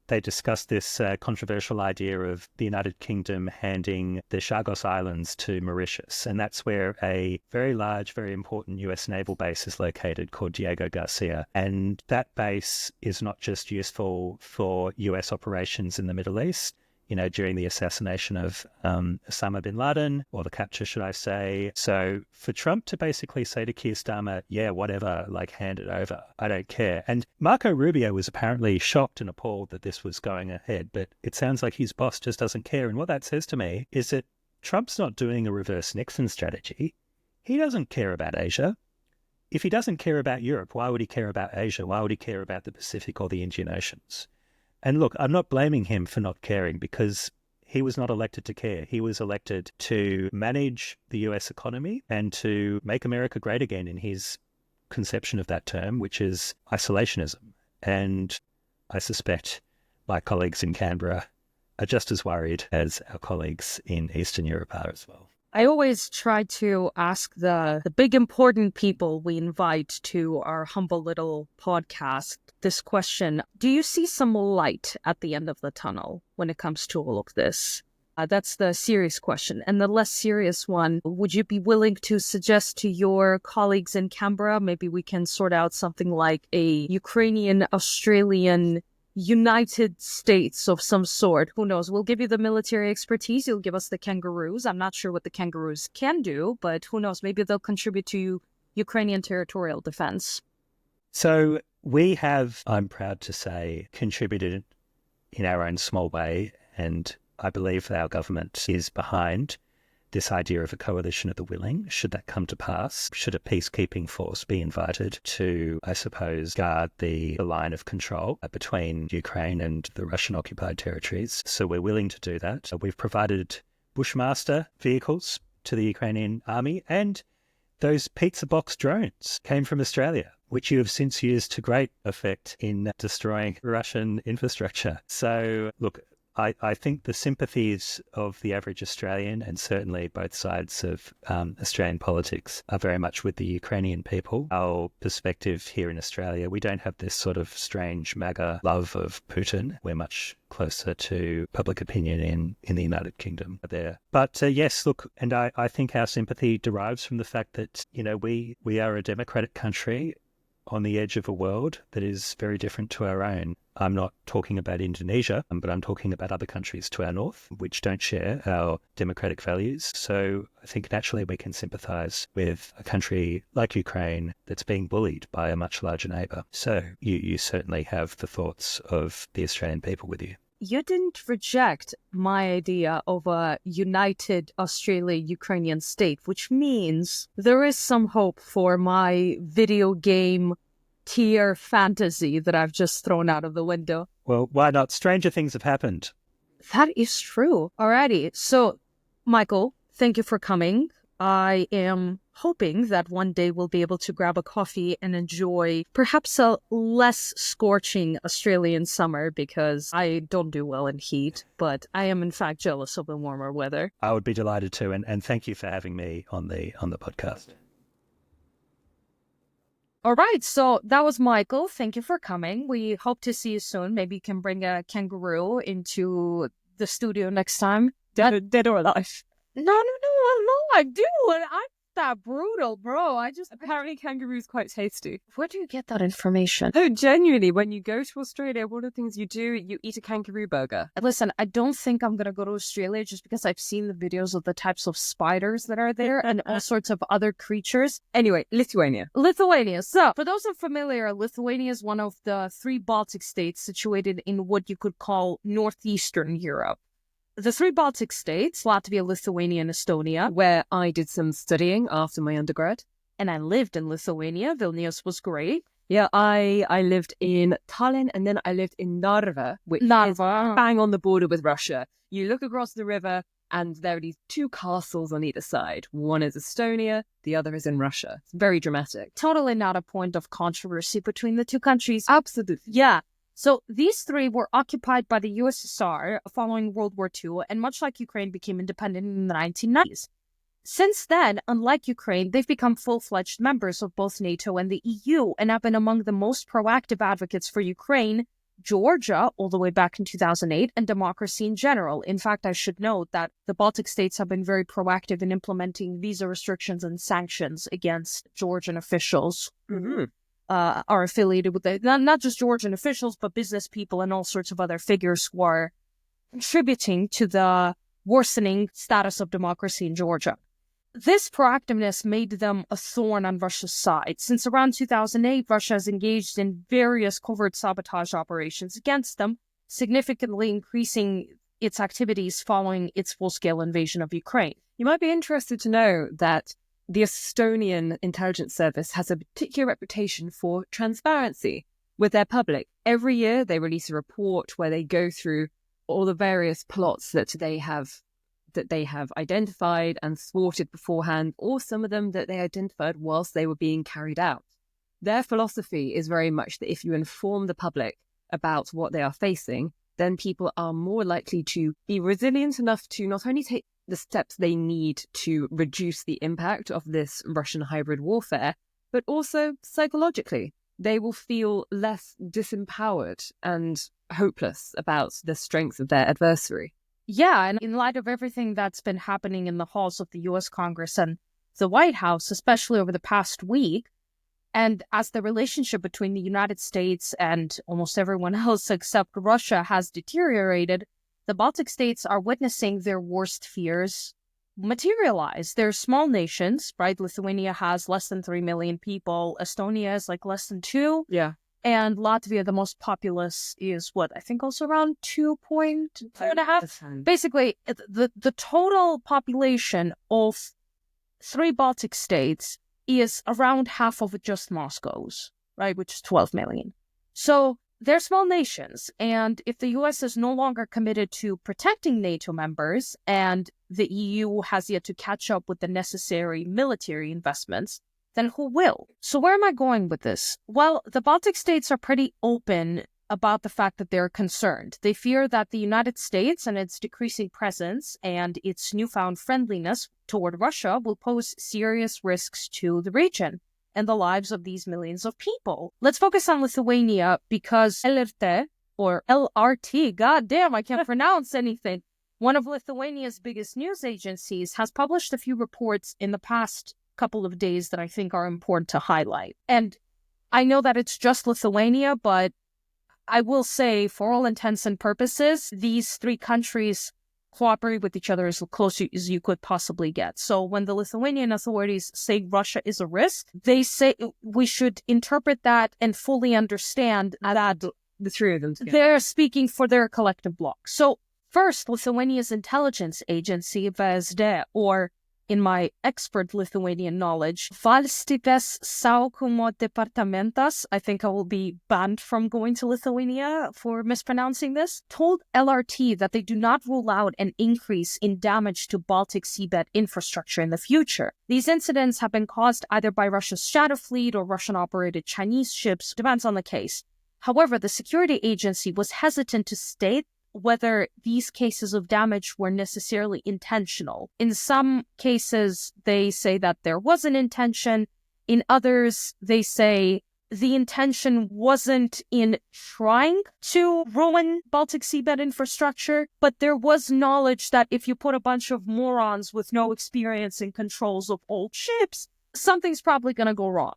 Speaker 3: They discussed this controversial idea of the United Kingdom handing the Chagos Islands to Mauritius. And that's where a very large, very important US naval base is located called Diego Garcia. And that base is not just useful for US operations in the Middle East, during the assassination of Osama bin Laden, or the capture, should I say. So for Trump to basically say to Keir Starmer, yeah, whatever, hand it over, I don't care. And Marco Rubio was apparently shocked and appalled that this was going ahead, but it sounds like his boss just doesn't care. And what that says to me is that Trump's not doing a reverse Nixon strategy. He doesn't care about Asia. If he doesn't care about Europe, why would he care about Asia? Why would he care about the Pacific or the Indian Oceans? And look, I'm not blaming him for not caring because he was not elected to care. He was elected to manage the US economy and to make America great again in his conception of that term, which is isolationism. And I suspect my colleagues in Canberra are just as worried as our colleagues in Eastern Europe are as well.
Speaker 2: I always try to ask the big important people we invite to our humble little podcast this question. Do you see some light at the end of the tunnel when it comes to all of this? That's the serious question. And the less serious one, would you be willing to suggest to your colleagues in Canberra, maybe we can sort out something like a Ukrainian-Australian United States of some sort. Who knows? We'll give you the military expertise. You'll give us the kangaroos. I'm not sure what the kangaroos can do, but who knows? Maybe they'll contribute to Ukrainian territorial defense.
Speaker 3: So we have, I'm proud to say, contributed in our own small way, and I believe that our government is behind this idea of a coalition of the willing. Should that come to pass, should a peacekeeping force be invited to, I suppose, guard the line of control between Ukraine and the Russian-occupied territories. So we're willing to do that. We've provided Bushmaster vehicles to the Ukrainian army, and those pizza box drones came from Australia, which you have since used to great effect in destroying Russian infrastructure. So, look, I think the sympathies of the average Australian, and certainly both sides of Australian politics, are very much with the Ukrainian people. Our perspective here in Australia, we don't have this sort of strange MAGA love of Putin. We're much closer to public opinion in the United Kingdom there. But yes, look, and I think our sympathy derives from the fact that, we are a democratic country on the edge of a world that is very different to our own. I'm not talking about Indonesia, but I'm talking about other countries to our north, which don't share our democratic values. So I think naturally we can sympathise with a country like Ukraine that's being bullied by a much larger neighbour. So you certainly have the thoughts of the Australian people with you.
Speaker 2: You didn't reject my idea of a united Australia-Ukrainian state, which means there is some hope for my video game tier fantasy that I've just thrown out of the window.
Speaker 3: Well, why not? Stranger things have happened.
Speaker 2: That is true. Alrighty. So, Michael, thank you for coming. I am hoping that one day we'll be able to grab a coffee and enjoy perhaps a less scorching Australian summer, because I don't do well in heat, but I am in fact jealous of the warmer weather.
Speaker 3: I would be delighted to, and thank you for having me on the podcast.
Speaker 2: All right, so that was Michael. Thank you for coming. We hope to see you soon. Maybe you can bring a kangaroo into the studio next time.
Speaker 1: Dead or alive?
Speaker 2: No, alive, dude. I'm that brutal, bro.
Speaker 1: Apparently kangaroo's quite tasty.
Speaker 2: Where do you get that information?
Speaker 1: No, genuinely, when you go to Australia, one of the things you do, you eat a kangaroo burger.
Speaker 2: Listen, I don't think I'm going to go to Australia just because I've seen the videos of the types of spiders that are there and all sorts of other creatures.
Speaker 1: Anyway, Lithuania.
Speaker 2: So, for those unfamiliar, Lithuania is one of the 3 Baltic states situated in what you could call northeastern Europe. The 3 Baltic states, Latvia, Lithuania, and Estonia,
Speaker 1: where I did some studying after my undergrad.
Speaker 2: And I lived in Lithuania. Vilnius was great.
Speaker 1: Yeah, I lived in Tallinn, and then I lived in Narva, which is bang on the border with Russia. You look across the river, and there are these 2 castles on either side. One is Estonia, the other is in Russia. It's very dramatic.
Speaker 2: Totally not a point of controversy between the 2 countries.
Speaker 1: Absolutely.
Speaker 2: Yeah. So these 3 were occupied by the USSR following World War II, and much like Ukraine, became independent in the 1990s. Since then, unlike Ukraine, they've become full-fledged members of both NATO and the EU, and have been among the most proactive advocates for Ukraine, Georgia, all the way back in 2008, and democracy in general. In fact, I should note that the Baltic states have been very proactive in implementing visa restrictions and sanctions against Georgian officials.
Speaker 1: Mm-hmm.
Speaker 2: Are affiliated with not just Georgian officials, but business people and all sorts of other figures who are contributing to the worsening status of democracy in Georgia. This proactiveness made them a thorn on Russia's side. Since around 2008, Russia has engaged in various covert sabotage operations against them, significantly increasing its activities following its full-scale invasion of Ukraine.
Speaker 1: You might be interested to know that the Estonian intelligence service has a particular reputation for transparency with their public. Every year they release a report where they go through all the various plots that they have identified and thwarted beforehand, or some of them that they identified whilst they were being carried out. Their philosophy is very much that if you inform the public about what they are facing, then people are more likely to be resilient enough to not only take the steps they need to reduce the impact of this Russian hybrid warfare, but also psychologically, they will feel less disempowered and hopeless about the strength of their adversary.
Speaker 2: Yeah, and in light of everything that's been happening in the halls of the U.S. Congress and the White House, especially over the past week, And as the relationship between the United States and almost everyone else except Russia has deteriorated, the Baltic states are witnessing their worst fears materialize. They're small nations, right? Lithuania has less than 3 million people. Estonia is like less than 2.
Speaker 1: Yeah.
Speaker 2: And Latvia, the most populous, is what? I think also around 2.5. Basically, the total population of 3 Baltic states is around half of just Moscow's, right? Which is 12 million. So they're small nations. And if the US is no longer committed to protecting NATO members and the EU has yet to catch up with the necessary military investments, then who will? So where am I going with this? Well, the Baltic states are pretty open about the fact that they're concerned. They fear that the United States and its decreasing presence and its newfound friendliness toward Russia will pose serious risks to the region and the lives of these millions of people. Let's focus on Lithuania because LRT, or LRT, goddamn, I can't pronounce anything, one of Lithuania's biggest news agencies, has published a few reports in the past couple of days that I think are important to highlight. And I know that it's just Lithuania, but I will say, for all intents and purposes, these 3 countries cooperate with each other as close as you could possibly get. So when the Lithuanian authorities say Russia is a risk, they say we should interpret that and fully understand that
Speaker 1: the 3 of them together.
Speaker 2: They're speaking for their collective bloc. So first, Lithuania's intelligence agency, VSD, or in my expert Lithuanian knowledge, Valstybės saugumo departamentas, I think I will be banned from going to Lithuania for mispronouncing this, told LRT that they do not rule out an increase in damage to Baltic seabed infrastructure in the future. These incidents have been caused either by Russia's shadow fleet or Russian-operated Chinese ships, depends on the case. However, the security agency was hesitant to state whether these cases of damage were necessarily intentional. In some cases, they say that there was an intention. In others, they say the intention wasn't in trying to ruin Baltic seabed infrastructure, but there was knowledge that if you put a bunch of morons with no experience in controls of old ships, something's probably going to go wrong.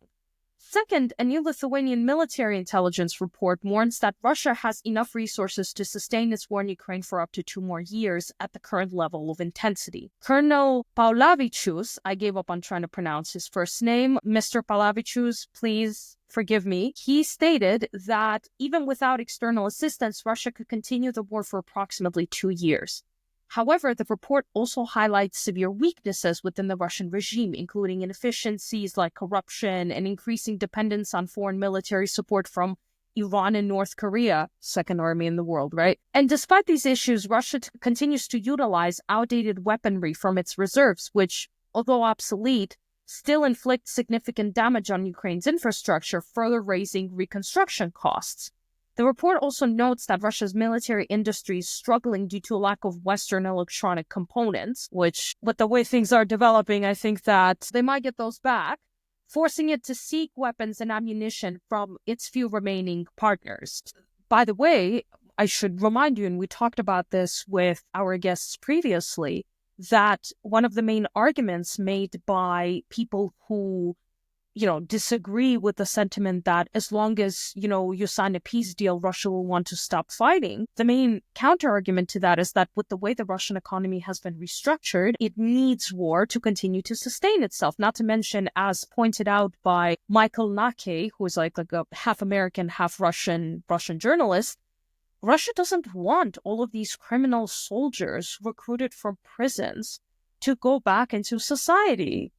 Speaker 2: Second, a new Lithuanian military intelligence report warns that Russia has enough resources to sustain its war in Ukraine for up to 2 more years at the current level of intensity. Colonel Paulavičius, I gave up on trying to pronounce his first name. Mr. Paulavičius, please forgive me. He stated that even without external assistance, Russia could continue the war for approximately 2 years. However, the report also highlights severe weaknesses within the Russian regime, including inefficiencies like corruption and increasing dependence on foreign military support from Iran and North Korea, second army in the world, right? And despite these issues, Russia continues to utilize outdated weaponry from its reserves, which, although obsolete, still inflict significant damage on Ukraine's infrastructure, further raising reconstruction costs. The report also notes that Russia's military industry is struggling due to a lack of Western electronic components, which, with the way things are developing, I think that they might get those back, forcing it to seek weapons and ammunition from its few remaining partners. By the way, I should remind you, and we talked about this with our guests previously, that one of the main arguments made by people who disagree with the sentiment that as long as, you sign a peace deal, Russia will want to stop fighting. The main counter-argument to that is that with the way the Russian economy has been restructured, it needs war to continue to sustain itself. Not to mention, as pointed out by Michael Nake, who is like a half American, half Russian journalist, Russia doesn't want all of these criminal soldiers recruited from prisons to go back into society.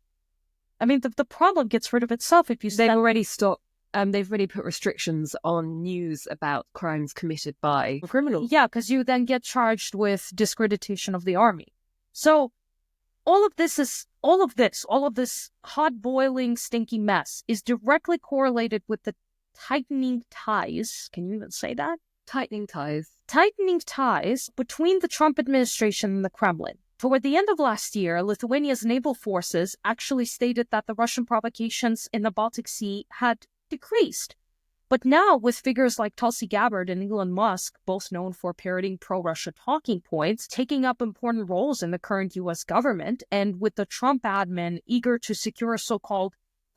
Speaker 2: I mean, the problem gets rid of itself if you say...
Speaker 1: They've already stopped, they've already put restrictions on news about crimes committed by criminals.
Speaker 2: Yeah, because you then get charged with discreditation of the army. So all of this hot boiling stinky mess is directly correlated with the tightening ties. Can you even say that?
Speaker 1: Tightening ties
Speaker 2: between the Trump administration and the Kremlin. Toward the end of last year, Lithuania's naval forces actually stated that the Russian provocations in the Baltic Sea had decreased. But now, with figures like Tulsi Gabbard and Elon Musk, both known for parroting pro-Russia talking points, taking up important roles in the current U.S. government, and with the Trump admin eager to secure a so-called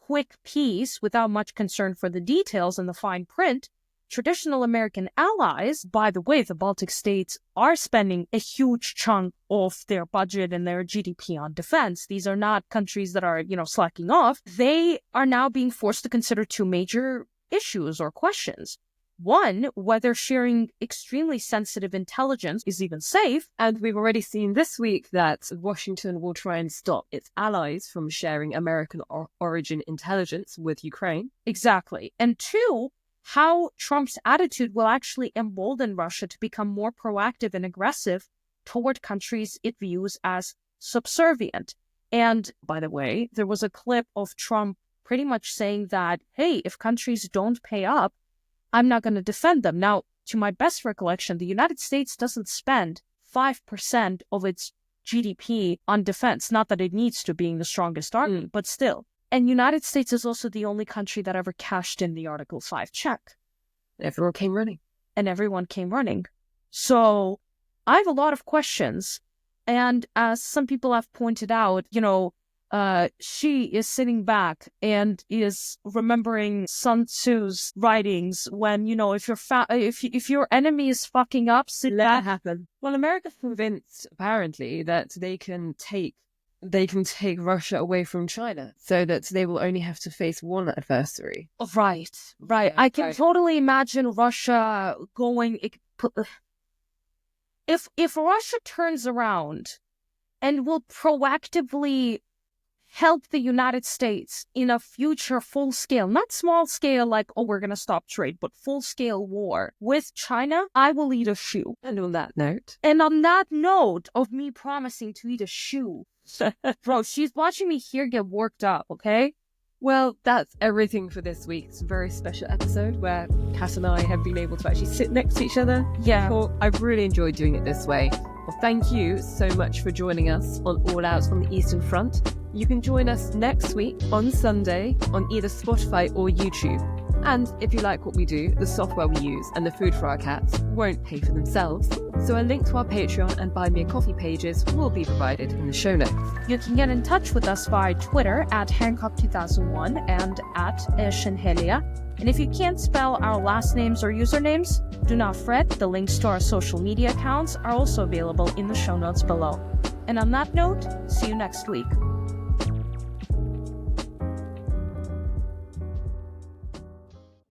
Speaker 2: quick piece without much concern for the details and the fine print, traditional American allies, by the way, the Baltic states are spending a huge chunk of their budget and their GDP on defense. These are not countries that are, slacking off. They are now being forced to consider two major issues or questions. One, whether sharing extremely sensitive intelligence is even safe.
Speaker 1: And we've already seen this week that Washington will try and stop its allies from sharing American origin intelligence with Ukraine.
Speaker 2: Exactly. And two, how Trump's attitude will actually embolden Russia to become more proactive and aggressive toward countries it views as subservient. And by the way, there was a clip of Trump pretty much saying that, hey, if countries don't pay up, I'm not going to defend them. Now, to my best recollection, the United States doesn't spend 5% of its GDP on defense. Not that it needs to, being the strongest army, but still. And United States is also the only country that ever cashed in the Article 5 check.
Speaker 1: Everyone came running.
Speaker 2: And everyone came running. So I have a lot of questions. And as some people have pointed out, she is sitting back and is remembering Sun Tzu's writings when, if your enemy is fucking up,
Speaker 1: let it happen. Well, America's convinced, apparently, that they can take Russia away from China so that they will only have to face one adversary.
Speaker 2: Right. I can totally imagine Russia going... If Russia turns around and will proactively help the United States in a future full-scale, not small-scale like, we're going to stop trade, but full-scale war with China, I will eat a shoe.
Speaker 1: And on that note
Speaker 2: of me promising to eat a shoe, bro, she's watching me here get worked up, okay?
Speaker 1: Well, that's everything for this week's very special episode where Kat and I have been able to actually sit next to each other.
Speaker 2: Yeah.
Speaker 1: I've really enjoyed doing it this way. Well, thank you so much for joining us on All Out on the Eastern Front. You can join us next week on Sunday on either Spotify or YouTube. And if you like what we do, the software we use and the food for our cats won't pay for themselves. So a link to our Patreon and Buy Me a Coffee pages will be provided in the show notes.
Speaker 2: You can get in touch with us via Twitter at Hancock2001 and at Shenhelia. And if you can't spell our last names or usernames, do not fret. The links to our social media accounts are also available in the show notes below. And on that note, see you next week.